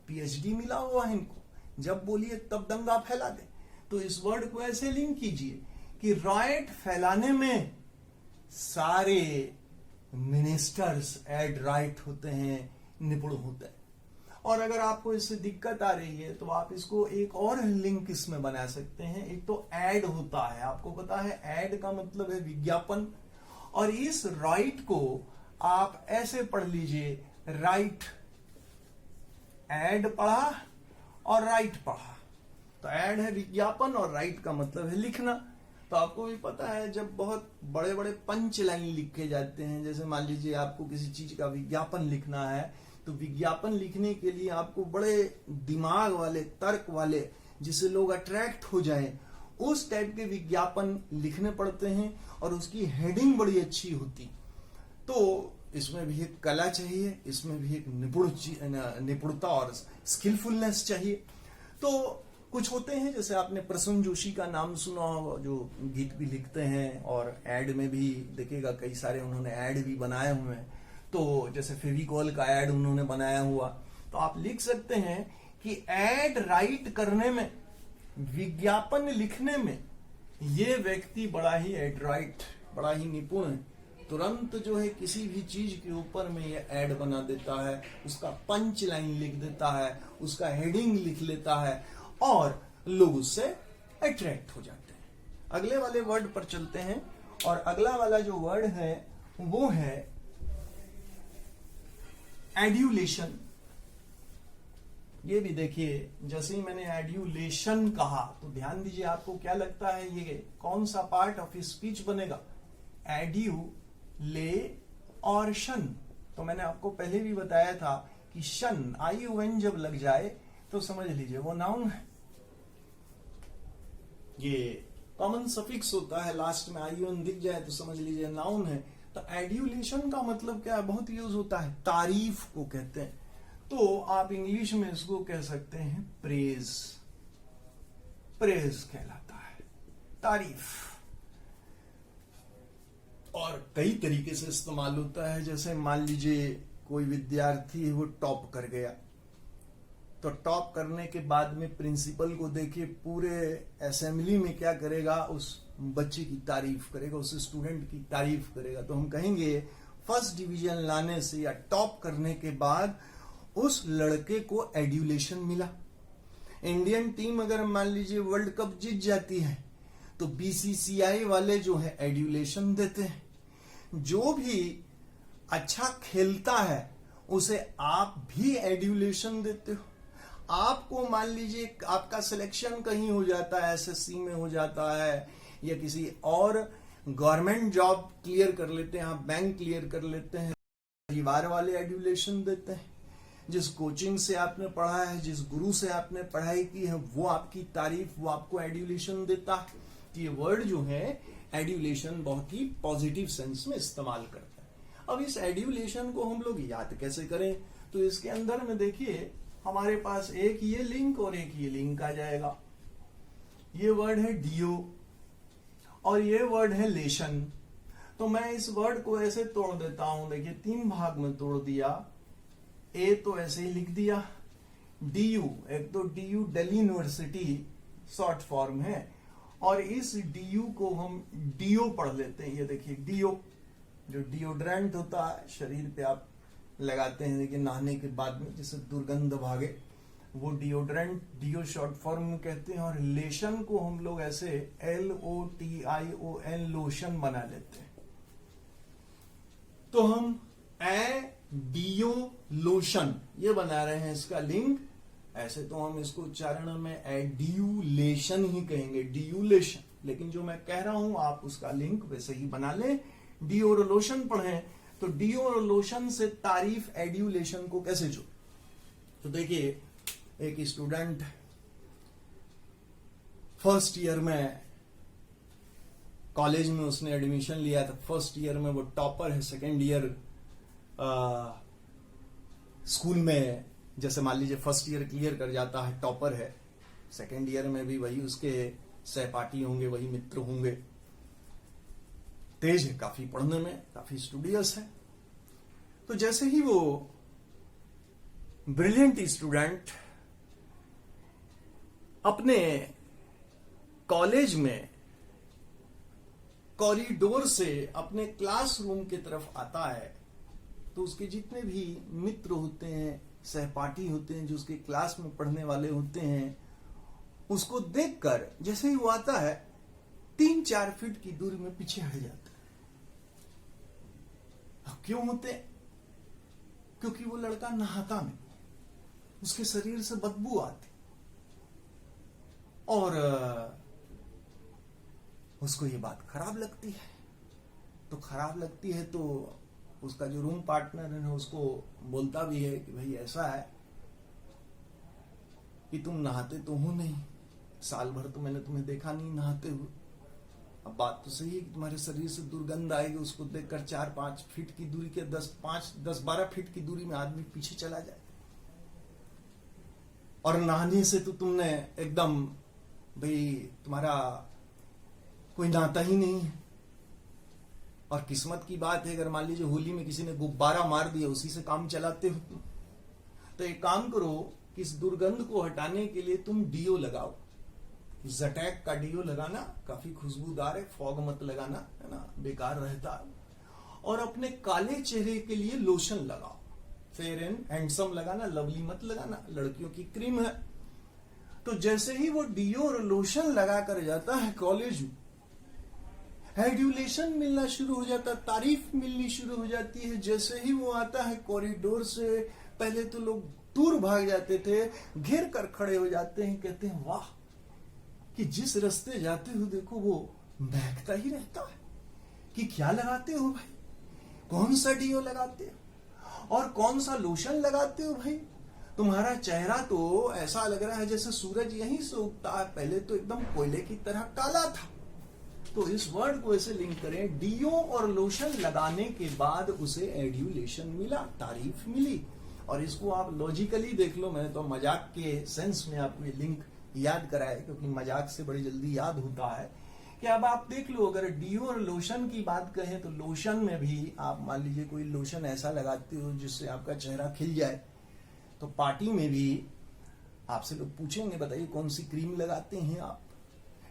PhD मिला हुआ है इनको। जब बोलिए तब दंगा फैला दे। तो इस वर्ड को ऐसे लिंक कीजिए कि रॉइट फैलाने में सारे मिनिस्टर्स एड्रॉइट होते हैं, निपुण होते हैं। और अगर आपको इससे दिक्कत आ रही है तो आप इसको एक और लिंक इसमें बना सकते हैं। एक तो एड होता है, आपको पता है एड का मतलब है विज्ञापन। और इस राइट को आप ऐसे पढ़ लीजिए, राइट। एड पढ़ा और राइट पढ़ा, तो एड है विज्ञापन और राइट का मतलब है लिखना। तो आपको भी पता है, जब बहुत बड़े बड़े पंच लाइन लिखे जाते हैं, जैसे मान लीजिए आपको किसी चीज का विज्ञापन लिखना है, तो विज्ञापन लिखने के लिए आपको बड़े दिमाग वाले, तर्क वाले, जिससे लोग अट्रैक्ट हो जाएं, उस टाइप के विज्ञापन लिखने पड़ते हैं। और उसकी हेडिंग बड़ी अच्छी होती। तो इसमें भी एक कला चाहिए, इसमें भी एक निपुणता और स्किलफुलनेस चाहिए। तो कुछ होते हैं, जैसे आपने प्रसून जोशी का नाम सुना होगा, जो गीत भी लिखते हैं और एड में भी देखिएगा कई सारे उन्होंने एड भी बनाए हुए हैं। तो जैसे फेविकॉल का एड उन्होंने बनाया हुआ, तो आप लिख सकते हैं कि एड राइट करने में, विज्ञापन लिखने में ये व्यक्ति बड़ा ही एड्राइट, बड़ा ही निपुण है। तुरंत जो है किसी भी चीज के ऊपर में ये एड बना देता है, उसका पंच लाइन लिख देता है, उसका हेडिंग लिख लेता है और लोग उससे अट्रैक्ट हो जाते हैं। अगले वाले वर्ड पर चलते हैं, और अगला वाला जो वर्ड है वो है एड्यूलेशन। ये भी देखिए, जैसे ही मैंने एड्यूलेशन कहा तो ध्यान दीजिए, आपको क्या लगता है ये कौन सा पार्ट ऑफ स्पीच बनेगा? एड्यू, ले और शन। तो मैंने आपको पहले भी बताया था कि शन, IUN जब लग जाए तो समझ लीजिए वो नाउन है। ये कॉमन सफिक्स होता है, लास्ट में IUN दिख जाए तो समझ लीजिए नाउन है। तो एड्यूलेशन का मतलब क्या है? बहुत यूज होता है, तारीफ को कहते हैं। तो आप इंग्लिश में इसको कह सकते हैं प्रेज। प्रेज कहलाता है तारीफ। और कई तरीके से इस्तेमाल होता है, जैसे मान लीजिए कोई विद्यार्थी है वो टॉप कर गया, तो टॉप करने के बाद में प्रिंसिपल को देखिए पूरे असेंबली में क्या करेगा? उस बच्चे की तारीफ करेगा, उस स्टूडेंट की तारीफ करेगा। तो हम कहेंगे फर्स्ट डिवीजन लाने से या टॉप करने के बाद उस लड़के को एड्यूलेशन मिला। इंडियन टीम अगर मान लीजिए वर्ल्ड कप जीत जाती है तो BCCI वाले जो है एड्यूलेशन देते हैं। जो भी अच्छा खेलता है उसे आप भी एड्यूलेशन देते हो। आपको मान लीजिए आपका सिलेक्शन कहीं हो जाता है, SSC में हो जाता है या किसी और गवर्नमेंट जॉब क्लियर कर लेते हैं, आप बैंक क्लियर कर लेते हैं, परिवार वाले एड्यूलेशन देते हैं। जिस कोचिंग से आपने पढ़ा है, जिस गुरु से आपने पढ़ाई की है, वो आपकी तारीफ, वो आपको एड्यूलेशन देता है। तो ये वर्ड जो है एड्यूलेशन बहुत ही पॉजिटिव सेंस में इस्तेमाल करता है। अब इस एड्यूलेशन को हम लोग याद कैसे करें? तो इसके अंदर में देखिए हमारे पास एक ये लिंक और एक ये लिंक आ जाएगा। ये वर्ड है डियो और ये वर्ड है लेशन। तो मैं इस वर्ड को ऐसे तोड़ देता हूं, देखिए 3 भाग में तोड़ दिया। ए तो ऐसे ही लिख दिया, डीयू, एक तो DU Delhi university short form है, और इस डीयू को हम डीओ पढ़ लेते हैं। ये देखिए डीओ, जो डिओड्रेंट होता है शरीर पे आप लगाते हैं देखिए नहाने के बाद में, जिससे दुर्गंध भागे, वो डिओड्रेंट, डीओ शॉर्ट फॉर्म में कहते हैं। और लेशन को हम लोग ऐसे LOTION लोशन बना लेते हैं। तो हम डीओ लोशन ये बना रहे हैं इसका लिंक। ऐसे तो हम इसको उच्चारण में एड्यूलेशन ही कहेंगे, डियूलेशन, लेकिन जो मैं कह रहा हूं आप उसका लिंक वैसे ही बना लें। डी और लोशन पढ़ें तो डी और लोशन से तारीफ एड्यूलेशन को कैसे जोड़? तो देखिए एक स्टूडेंट फर्स्ट ईयर में कॉलेज में उसने एडमिशन लिया था, फर्स्ट ईयर में वो टॉपर है, सेकेंड ईयर स्कूल में जैसे मान लीजिए फर्स्ट ईयर क्लियर कर जाता है, टॉपर है, सेकेंड ईयर में भी वही उसके सहपाठी होंगे, वही मित्र होंगे, तेज है काफी पढ़ने में, काफी स्टूडियस है। तो जैसे ही वो ब्रिलियंट स्टूडेंट अपने कॉलेज में कॉरिडोर से अपने क्लासरूम की तरफ आता है, तो उसके जितने भी मित्र होते हैं, सहपाठी होते हैं, जो उसके क्लास में पढ़ने वाले होते हैं, उसको देखकर जैसे ही वो आता है 3-4 फीट की दूरी में पीछे हट जाता है। क्यों होते हैं? क्योंकि वो लड़का नहाता नहीं, उसके शरीर से बदबू आती और उसको ये बात खराब लगती है। तो खराब लगती है तो उसका जो रूम पार्टनर है उसको बोलता भी है कि भाई ऐसा है कि तुम नहाते तो हो नहीं, साल भर तो मैंने तुम्हें देखा नहीं नहाते हुए। अब बात तो सही है कि तुम्हारे शरीर से दुर्गंध आएगी, उसको देखकर 4-5 फीट की दूरी के 10-12 फीट की दूरी में आदमी पीछे चला जाए। और नहाने से तो तुमने एकदम भाई तुम्हारा कोई नाता ही नहीं है। और किस्मत की बात है अगर मान लीजिए होली में किसी ने गुब्बारा मार दिया, उसी से काम चलाते हो तुम, तो एक काम करो कि इस दुर्गंध को हटाने के लिए तुम डीओ लगाओ। जटैक का डीओ लगाना काफी खुशबूदार है, फॉग मत लगाना, है ना, बेकार रहता है। और अपने काले चेहरे के लिए लोशन लगाओ, फेयर एंड हैंडसम लगाना, लवली मत लगाना, लड़कियों की क्रीम है। तो जैसे ही वो डीओ और लोशन लगा कर जाता है कॉलेज में, एड्यूलेशन मिलना शुरू हो जाता है, तारीफ मिलनी शुरू हो जाती है। जैसे ही वो आता है कॉरिडोर से, पहले तो लोग दूर भाग जाते थे, घेर कर खड़े हो जाते हैं, कहते हैं वाह कि जिस रास्ते जाते हो देखो वो महकता ही रहता है, कि क्या लगाते हो भाई, कौन सा डीओ लगाते हो और कौन सा लोशन लगाते हो भाई, तुम्हारा चेहरा तो ऐसा लग रहा है जैसे सूरज यहीं से उगता है, पहले तो एकदम कोयले की तरह काला था। तो इस वर्ड को ऐसे लिंक करें, डीओ और लोशन लगाने के बाद उसे एड्यूलेशन मिला, तारीफ मिली। और इसको आप लॉजिकली देख लो, मैंने तो मजाक के सेंस में आपको ये लिंक याद कराया क्योंकि मजाक से बड़ी जल्दी याद होता है कि अब आप देख लो, अगर डीओ और लोशन की बात कहें तो लोशन में भी आप मान लीजिए कोई लोशन ऐसा लगाते हो जिससे आपका चेहरा खिल जाए, तो पार्टी में भी आपसे लोग पूछेंगे बताइए कौन सी क्रीम लगाते हैं आप,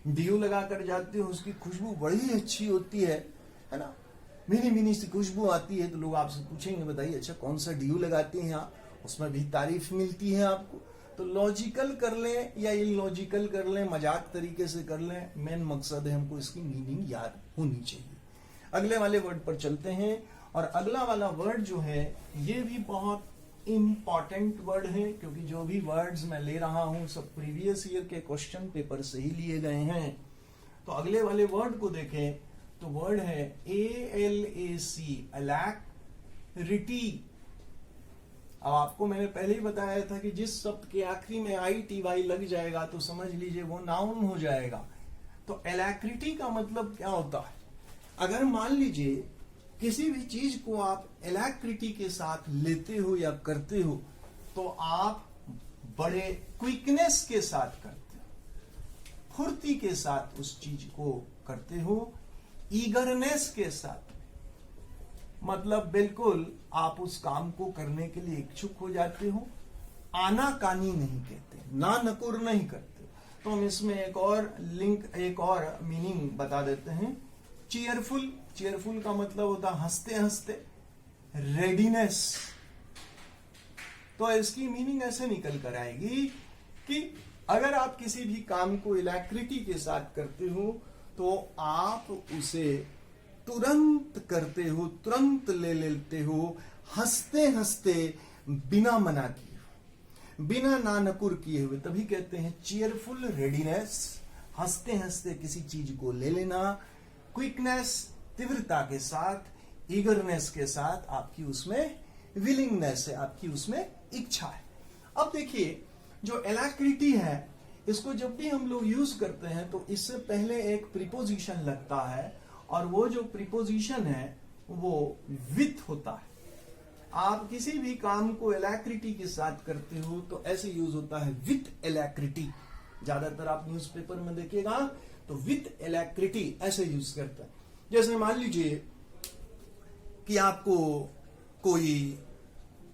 डीओ लगा कर जाते हो, उसकी खुशबू बड़ी अच्छी होती है ना, मिनी मिनी सी खुशबू आती है, तो लोग आपसे पूछेंगे बताइए अच्छा कौन सा डीओ लगाते हैं आप, उसमें भी तारीफ मिलती है आपको। तो लॉजिकल कर लें या इलॉजिकल कर लें, मजाक तरीके से कर लें, मेन मकसद है हमको इसकी मीनिंग याद होनी चाहिए। अगले वाले वर्ड पर चलते हैं, और अगला वाला वर्ड जो है ये भी बहुत इंपॉर्टेंट वर्ड है, क्योंकि जो भी वर्ड्स मैं ले रहा हूं सब प्रीवियस ईयर के क्वेश्चन पेपर से ही लिए गए हैं। तो अगले वाले वर्ड को देखें तो वर्ड है ALAC, अलैक्रिटी। अब आपको मैंने पहले ही बताया था कि जिस शब्द के आखिरी में ITY लग जाएगा तो समझ लीजिए वो नाउन हो जाएगा। तो अलैक्रिटी का मतलब क्या होता है? अगर मान लीजिए किसी भी चीज को आप अलैक्रिटी के साथ लेते हो या करते हो तो आप बड़े क्विकनेस के साथ करते हो, फुर्ती के साथ उस चीज को करते हो, ईगरनेस के साथ, मतलब बिल्कुल आप उस काम को करने के लिए इच्छुक हो जाते हो, आनाकानी नहीं कहते, ना नकुर नहीं करते। तो हम इसमें एक और मीनिंग बता देते हैं। चीयरफुल, चीयरफुल का मतलब होता है हंसते हंसते, रेडीनेस। तो इसकी मीनिंग ऐसे निकल कर आएगी कि अगर आप किसी भी काम को अलैक्रिटी के साथ करते हो तो आप उसे तुरंत करते हो, तुरंत ले लेते हो, हंसते हंसते, बिना मना किए, बिना नानकुर किए हुए, तभी कहते हैं चीयरफुल रेडीनेस। हंसते हंसते किसी चीज को ले लेना, क्विकनेस, तीव्रता के साथ, ईगरनेस के साथ, आपकी उसमें विलिंगनेस है, आपकी उसमें इच्छा है। अब देखिए जो अलैक्रिटी है इसको जब भी हम लोग यूज करते हैं तो इससे पहले एक प्रीपोजिशन लगता है और वो जो प्रीपोजिशन है वो विथ होता है। आप किसी भी काम को अलैक्रिटी के साथ करते हो तो ऐसे यूज होता है विथ अलैक्रिटी। ज्यादातर आप न्यूज़पेपर में देखिएगा तो विथ अलैक्रिटी ऐसे यूज करता है। जैसे मान लीजिए कि आपको कोई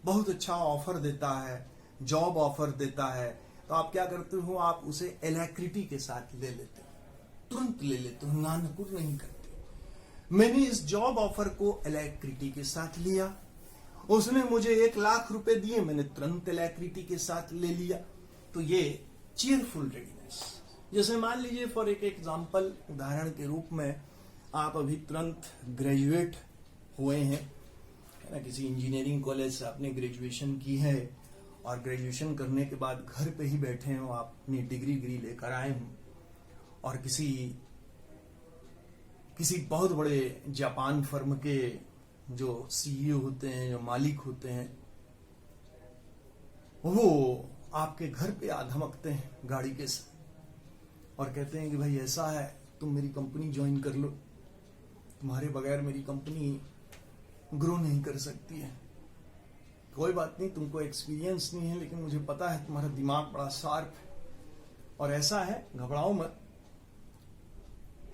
बहुत अच्छा ऑफर देता है, जॉब ऑफर देता है, तो आप क्या करते हो, आप उसे अलैक्रिटी के साथ ले लेते हो, तुरंत ले लेते हो, नानकुर नहीं करते। मैंने इस जॉब ऑफर को अलैक्रिटी के साथ लिया, उसने मुझे 1 लाख रुपए दिए, मैंने तुरंत अलैक्रिटी के साथ ले लिया। तो ये चीयरफुल रेडीनेस। जैसे मान लीजिए फॉर एक एग्जांपल, उदाहरण के रूप में, आप अभी तुरंत ग्रेजुएट हुए हैं, है ना, किसी इंजीनियरिंग कॉलेज से आपने ग्रेजुएशन की है और ग्रेजुएशन करने के बाद घर पे ही बैठे हो, आप अपनी डिग्री लेकर आए हो और किसी बहुत बड़े जापान फर्म के जो CEO होते हैं, जो मालिक होते हैं, वो आपके घर पे आ धमकते हैं गाड़ी के साथ और कहते हैं कि भाई ऐसा है, तुम मेरी कंपनी ज्वाइन कर लो, तुम्हारे बगैर मेरी कंपनी ग्रो नहीं कर सकती है। कोई बात नहीं, तुमको एक्सपीरियंस नहीं है, लेकिन मुझे पता है तुम्हारा दिमाग बड़ा शार्प है और ऐसा है, घबराओ मत,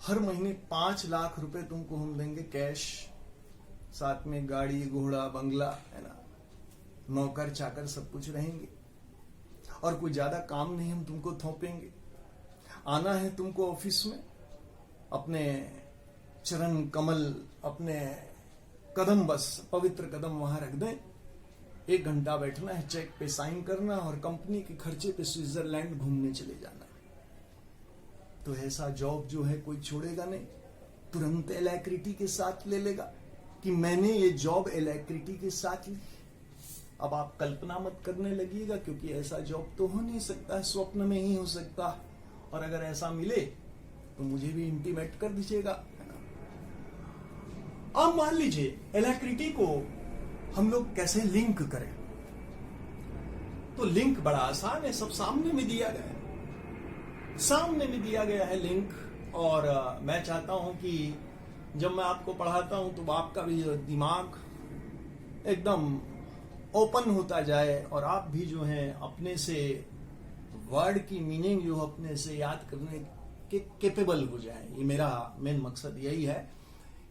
हर महीने 5 लाख रुपए तुमको हम देंगे कैश, साथ में गाड़ी घोड़ा बंगला, है ना, नौकर चाकर सब कुछ रहेंगे और कोई ज्यादा काम नहीं हम तुमको थोपेंगे। आना है तुमको ऑफिस में, अपने चरण कमल, अपने कदम, बस पवित्र कदम वहां रख दें, 1 घंटा बैठना है, चेक पे साइन करना और कंपनी के खर्चे पे स्विट्जरलैंड घूमने चले जाना। तो ऐसा जॉब जो है कोई छोड़ेगा नहीं, तुरंत अलैक्रिटी के साथ ले लेगा कि मैंने ये जॉब अलैक्रिटी के साथ ली। अब आप कल्पना मत करने लगिएगा, क्योंकि ऐसा जॉब तो हो नहीं सकता है, स्वप्न में ही हो सकता है, और अगर ऐसा मिले तो मुझे भी इंटीमेट कर दीजिएगा। अब मान लीजिए अलैक्रिटी को हम लोग कैसे लिंक करें, तो लिंक बड़ा आसान है, सब सामने में दिया गया है, सामने में दिया गया है लिंक। और मैं चाहता हूं कि जब मैं आपको पढ़ाता हूं तो आपका भी दिमाग एकदम ओपन होता जाए और आप भी जो है अपने से वर्ड की मीनिंग जो अपने से याद करने के कैपेबल हो जाए। ये मेरा मेन मकसद यही है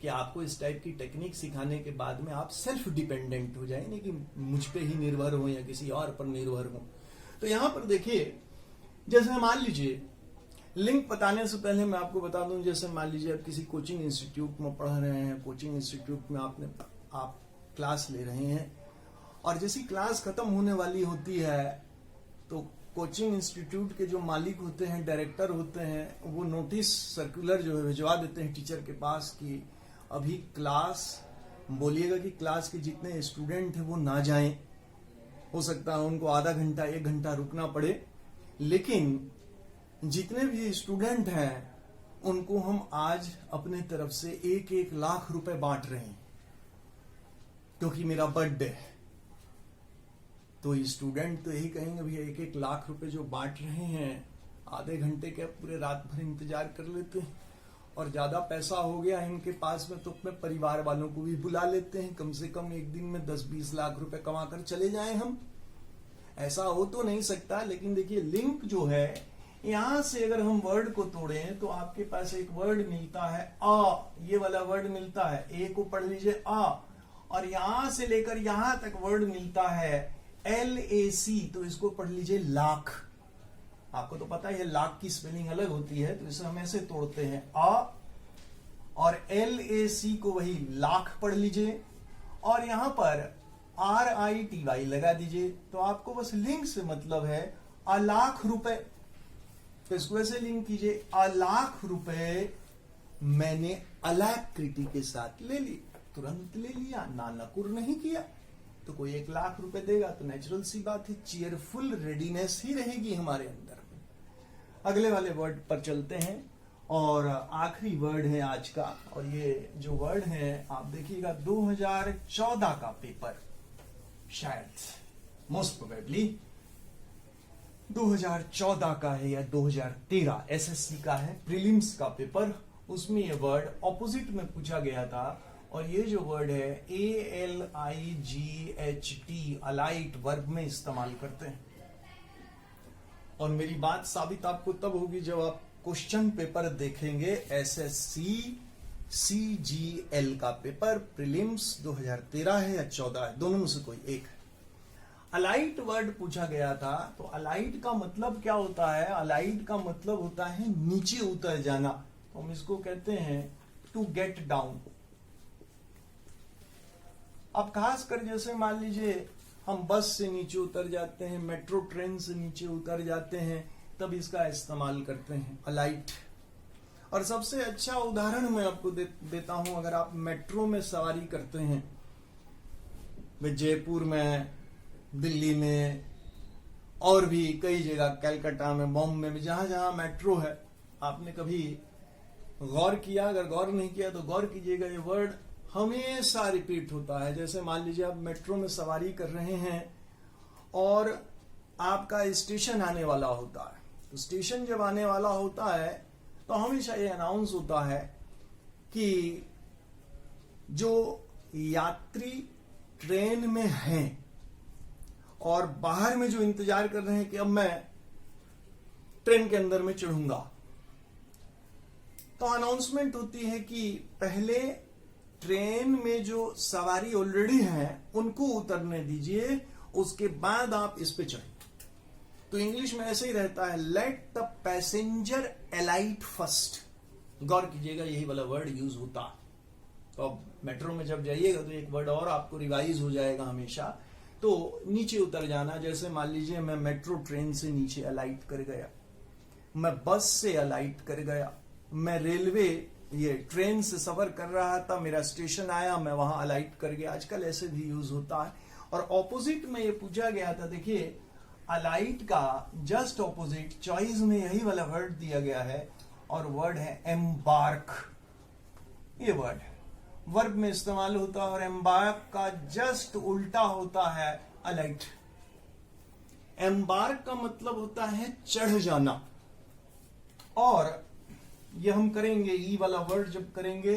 कि आपको इस टाइप की टेक्निक सिखाने के बाद में आप सेल्फ डिपेंडेंट हो जाए, नहीं कि मुझ पे ही निर्भर हो या किसी और पर निर्भर हो। तो यहां पर देखिए, जैसे मान लीजिए, लिंक बताने से पहले मैं आपको बता दूं, जैसे मान लीजिए आप किसी कोचिंग इंस्टीट्यूट में पढ़ रहे हैं, कोचिंग इंस्टीट्यूट में आप क्लास ले रहे हैं और जैसी क्लास खत्म होने वाली होती है तो कोचिंग इंस्टीट्यूट के जो मालिक होते हैं, डायरेक्टर होते हैं, वो नोटिस सर्कुलर जो है भिजवा देते हैं टीचर के पास कि अभी क्लास, बोलिएगा कि क्लास के जितने स्टूडेंट हैं वो ना जाएं, हो सकता है उनको आधा घंटा 1 घंटा रुकना पड़े, लेकिन जितने भी स्टूडेंट हैं उनको हम आज अपने तरफ से 1-1 लाख रुपए बांट रहे हैं क्योंकि मेरा बर्थडे है। तो ये स्टूडेंट तो यही कहेंगे भैया 1-1 लाख रुपए जो बांट रहे हैं, आधे घंटे क्या पूरे रात भर इंतजार कर लेते हैं, और ज्यादा पैसा हो गया इनके पास में तो अपने परिवार वालों को भी बुला लेते हैं, कम से कम एक दिन में 10-20 लाख रुपए कमा कर चले जाएं हम। ऐसा हो तो नहीं सकता, लेकिन देखिए लिंक जो है, यहां से अगर हम वर्ड को तोड़ें तो आपके पास एक वर्ड मिलता है आ, ये वाला वर्ड मिलता है, ए को पढ़ लीजिए आ, और यहां से लेकर यहां तक वर्ड मिलता है LAC, तो इसको पढ़ लीजिए लाख। आपको तो पता है लाख की स्पेलिंग अलग होती है, तो इसे हम ऐसे तोड़ते हैं आ, और LAC को वही लाख पढ़ लीजिए, और यहां पर RITY लगा दीजिए। तो आपको बस लिंक से मतलब है आ लाख रुपए, तो इसको ऐसे लिंक कीजिए, आ लाख रुपए मैंने अलाक्रिटी के साथ ले ली, तुरंत ले लिया, ना नकुर नहीं किया। तो कोई 1 लाख रुपए देगा तो नेचुरल सी बात है, चीयरफुल रेडीनेस ही रहेगी हमारे अंदर। अगले वाले वर्ड पर चलते हैं, और आखिरी वर्ड है आज का, और ये जो वर्ड है आप देखिएगा 2014 का पेपर, शायद मोस्ट प्रोबेबली 2014 का है या 2013 SSC का है, प्रीलिम्स का पेपर। उसमें ये वर्ड ऑपोजिट में पूछा गया था, और ये जो वर्ड है ALIGHT, अलाइट, वर्ब में इस्तेमाल करते हैं। और मेरी बात साबित आपको तब होगी जब आप क्वेश्चन पेपर देखेंगे, SSC CGL का पेपर, प्रीलिम्स 2013 है या 14 है, दोनों में से कोई एक है। अलाइट वर्ड पूछा गया था, तो अलाइट का मतलब क्या होता है? अलाइट का मतलब होता है नीचे उतर जाना, तो हम इसको कहते हैं टू गेट डाउन। अब खास कर जैसे मान लीजिए हम बस से नीचे उतर जाते हैं, मेट्रो ट्रेन से नीचे उतर जाते हैं, तब इसका इस्तेमाल करते हैं अलाइट। और सबसे अच्छा उदाहरण मैं आपको देता हूं, अगर आप मेट्रो में सवारी करते हैं, जयपुर में, दिल्ली में, और भी कई जगह, कलकत्ता में, बॉम्बे में, जहां जहां मेट्रो है, आपने कभी गौर किया? अगर गौर नहीं किया तो गौर कीजिएगा, ये वर्ड हमेशा रिपीट होता है। जैसे मान लीजिए आप मेट्रो में सवारी कर रहे हैं और आपका स्टेशन आने वाला होता है, तो स्टेशन जब आने वाला होता है तो हमेशा ये अनाउंस होता है कि जो यात्री ट्रेन में हैं और बाहर में जो इंतजार कर रहे हैं कि अब मैं ट्रेन के अंदर में चढ़ूंगा, तो अनाउंसमेंट होती है कि पहले ट्रेन में जो सवारी ऑलरेडी है उनको उतरने दीजिए, उसके बाद आप इस पे चढ़ें। तो इंग्लिश में ऐसे ही रहता है, let the passenger alight first. गौर कीजिएगा, यही वाला वर्ड यूज होता है। तो अब मेट्रो में जब जाइएगा तो एक वर्ड और आपको रिवाइज हो जाएगा हमेशा, तो नीचे उतर जाना। जैसे मान लीजिए मैं मेट्रो ट्रेन से नीचे अलाइट कर गया, मैं बस से अलाइट कर गया, मैं रेलवे ये ट्रेन से सफर कर रहा था, मेरा स्टेशन आया, मैं वहां अलाइट कर गया। आजकल ऐसे भी यूज होता है। और ऑपोजिट में ये पूछा गया था, देखिए अलाइट का जस्ट ऑपोजिट चॉइस में यही वाला वर्ड दिया गया है, और वर्ड है एम्बार्क। ये वर्ड वर्ब में इस्तेमाल होता है, और एम्बार्क का जस्ट उल्टा होता है अलाइट। एम्बार्क का मतलब होता है चढ़ जाना, और ये हम करेंगे ई वाला वर्ड जब करेंगे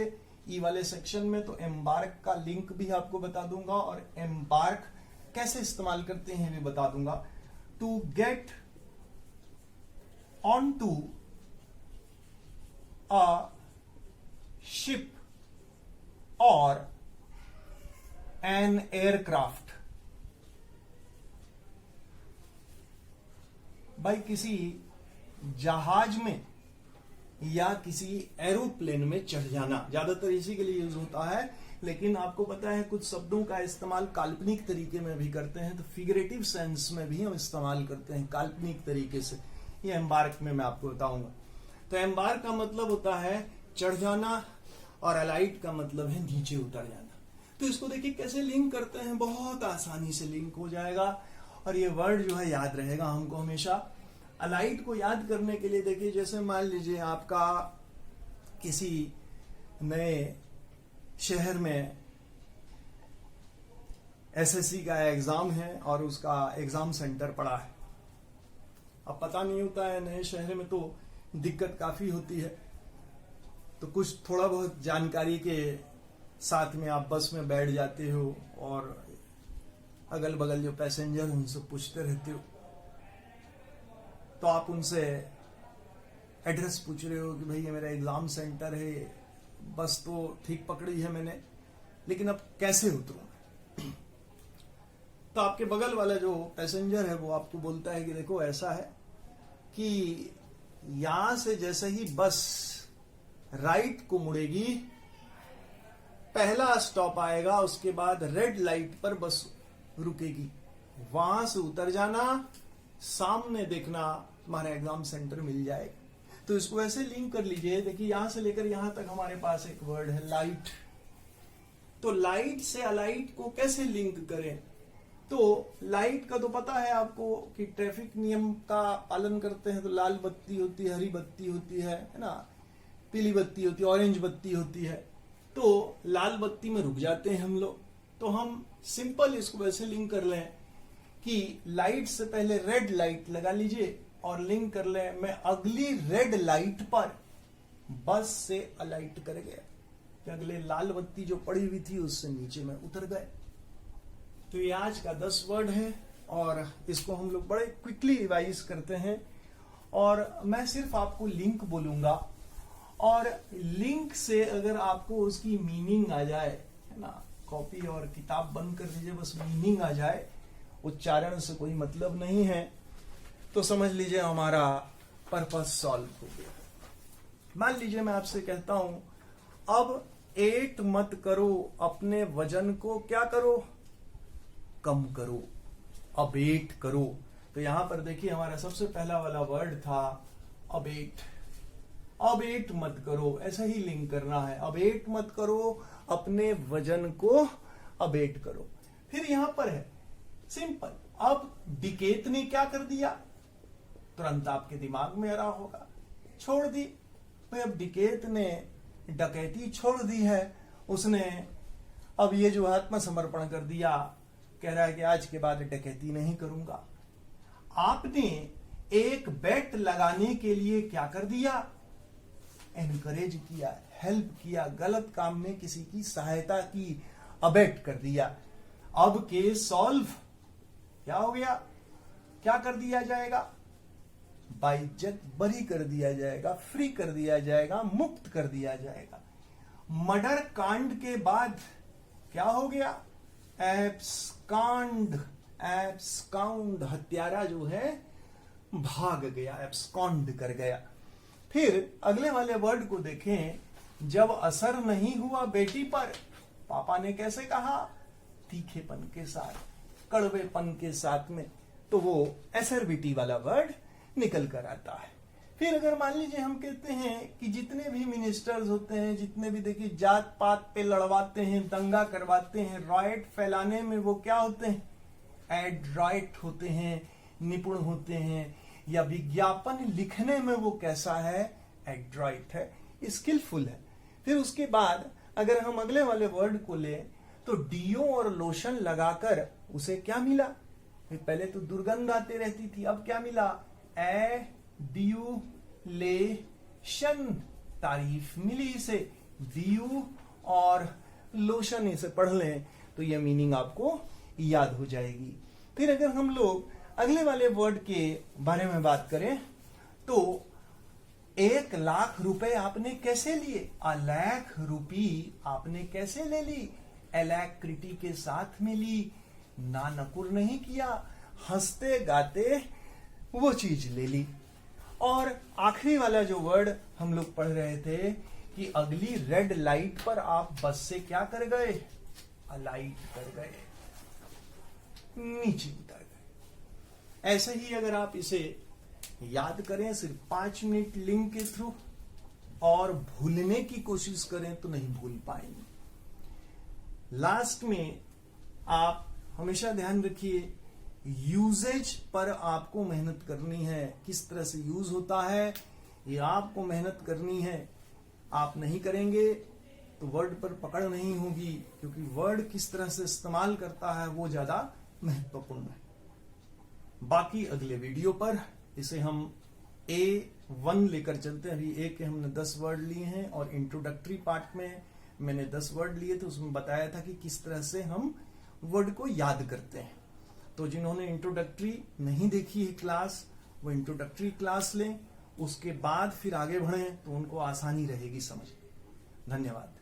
ई वाले सेक्शन में, तो एम्बार्क का लिंक भी आपको बता दूंगा, और एम्बार्क कैसे इस्तेमाल करते हैं भी बता दूंगा। To get on to a ship और एन एयरक्राफ्ट। भाई किसी जहाज में या किसी एरोप्लेन में चढ़ जाना, ज्यादातर इसी के लिए यूज होता है, लेकिन आपको पता है कुछ शब्दों का इस्तेमाल काल्पनिक तरीके में भी करते हैं, तो फिगरेटिव सेंस में भी हम इस्तेमाल करते हैं काल्पनिक तरीके से। ये एम्बार्क में मैं आपको बताऊंगा। तो एम्बार्क का मतलब होता है चढ़ जाना, और अलाइट का मतलब है नीचे उतर जाना। तो इसको देखिए कैसे लिंक करते हैं, बहुत आसानी से लिंक हो जाएगा, और ये वर्ड जो है याद रहेगा हमको हमेशा। अलाइट को याद करने के लिए देखिए, जैसे मान लीजिए आपका किसी नए शहर में एसएससी का एग्जाम है और उसका एग्जाम सेंटर पड़ा है। अब पता नहीं होता है, नए शहर में तो दिक्कत काफी होती है, तो कुछ थोड़ा बहुत जानकारी के साथ में आप बस में बैठ जाते हो और अगल बगल जो पैसेंजर हैं उनसे पूछते रहते हो। तो आप उनसे एड्रेस पूछ रहे हो कि भाई ये मेरा एग्जाम सेंटर है, बस तो ठीक पकड़ी है मैंने, लेकिन अब कैसे उतरूं? तो आपके बगल वाला जो पैसेंजर है वो आपको बोलता है कि देखो ऐसा है कि यहां से जैसे ही बस राइट को मुड़ेगी, पहला स्टॉप आएगा, उसके बाद रेड लाइट पर बस रुकेगी, वहां से उतर जाना, सामने देखना, तुम्हारा एग्जाम सेंटर मिल जाएगा। तो इसको ऐसे लिंक कर लीजिए। देखिए यहां से लेकर यहां तक हमारे पास एक वर्ड है लाइट। तो लाइट से अलाइट को कैसे लिंक करें? तो लाइट का तो पता है आपको कि ट्रैफिक नियम का पालन करते हैं तो लाल बत्ती होती है, हरी बत्ती होती है ना, पीली बत्ती होती है, ऑरेंज बत्ती होती है। तो लाल बत्ती में रुक जाते हैं हम लोग। तो हम सिंपल इसको वैसे लिंक कर लें कि लाइट से पहले रेड लाइट लगा लीजिए और लिंक कर लें, मैं अगली रेड लाइट पर बस से अलाइट कर गया, कि अगले लाल बत्ती जो पड़ी हुई थी उससे नीचे में उतर गए। तो ये आज का 10 वर्ड है और इसको हम लोग बड़े क्विकली रिवाइज करते हैं। और मैं सिर्फ आपको लिंक बोलूंगा और लिंक से अगर आपको उसकी मीनिंग आ जाए, है ना, कॉपी और किताब बंद कर दीजिए, बस मीनिंग आ जाए, उच्चारण से कोई मतलब नहीं है, तो समझ लीजिए हमारा पर्पस सॉल्व हो गया। मान लीजिए मैं आपसे कहता हूं अब एट मत करो, अपने वजन को क्या करो, कम करो, अबेट करो। तो यहां पर देखिए हमारा सबसे पहला वाला वर्ड था अबेट। अबेट मत करो, ऐसा ही लिंक करना है, अबेट मत करो, अपने वजन को अबेट करो। फिर यहां पर है सिंपल, अब डिकेत ने क्या कर दिया, तुरंत आपके दिमाग में आ रहा होगा, छोड़ दी। भाई अब डिकेत ने डकैती छोड़ दी है, उसने अब ये जो आत्मसमर्पण कर दिया, कह रहा है कि आज के बाद डकैती नहीं करूंगा। आपने एक बेट लगाने के लिए क्या कर दिया, एनकरेज किया, हेल्प किया, गलत काम में किसी की सहायता की, अबेट कर दिया। अब केस सॉल्व क्या हो गया, क्या कर दिया जाएगा, बाइज्जत बरी कर दिया जाएगा, फ्री कर दिया जाएगा, मुक्त कर दिया जाएगा। मर्डर कांड के बाद क्या हो गया, एब्सकॉन्ड, एब्सकाउंड, हत्यारा जो है भाग गया, एब्सकॉन्ड कर गया। फिर अगले वाले वर्ड को देखें, जब असर नहीं हुआ बेटी पर, पापा ने कैसे कहा, तीखेपन के साथ, कड़वेपन के साथ में, तो वो एसरबिटी वाला वर्ड निकल कर आता है। फिर अगर मान लीजिए हम कहते हैं कि जितने भी मिनिस्टर्स होते हैं, जितने भी देखिए जात पात पे लड़वाते हैं, दंगा करवाते हैं, राइट फैलाने में वो क्या होते हैं, एडराइट होते हैं, निपुण होते हैं, या विज्ञापन लिखने में वो कैसा है, एडराइट है, स्किलफुल है। फिर उसके बाद अगर हम अगले वाले वर्ड को ले तो डीओ और लोशन लगाकर उसे क्या मिला, पहले तो दुर्गंध आती रहती थी, अब क्या मिला, एड्यूलेशन, तारीफ मिली इसे, व्यू और लोशन इसे पढ़ लें तो यह मीनिंग आपको याद हो जाएगी। फिर अगर हम लोग अगले वाले वर्ड के बारे में बात करें तो 1 लाख रुपए आपने कैसे लिए, ₹1,00,000 आपने कैसे ले ली, एलैक्रिटी के साथ में ली, ना नकुर नहीं किया, हंसते गाते वो चीज ले ली। और आखिरी वाला जो वर्ड हम लोग पढ़ रहे थे कि अगली रेड लाइट पर आप बस से क्या कर गए, अलाइट कर गए, नीचे उतर गए। ऐसे ही अगर आप इसे याद करें सिर्फ 5 मिनट लिंक के थ्रू और भूलने की कोशिश करें तो नहीं भूल पाएंगे। लास्ट में आप हमेशा ध्यान रखिए, यूजेज पर आपको मेहनत करनी है, किस तरह से यूज होता है ये आपको मेहनत करनी है। आप नहीं करेंगे तो वर्ड पर पकड़ नहीं होगी, क्योंकि वर्ड किस तरह से इस्तेमाल करता है वो ज्यादा महत्वपूर्ण है। बाकी अगले वीडियो पर इसे हम A1 लेकर चलते हैं। अभी A के हमने 10 वर्ड लिए हैं और इंट्रोडक्टरी पार्ट में मैंने 10 वर्ड लिए थे, उसमें बताया था कि किस तरह से हम वर्ड को याद करते हैं। तो जिन्होंने इंट्रोडक्टरी नहीं देखी है क्लास, वो इंट्रोडक्टरी क्लास लें, उसके बाद फिर आगे बढ़ें तो उनको आसानी रहेगी समझ। धन्यवाद।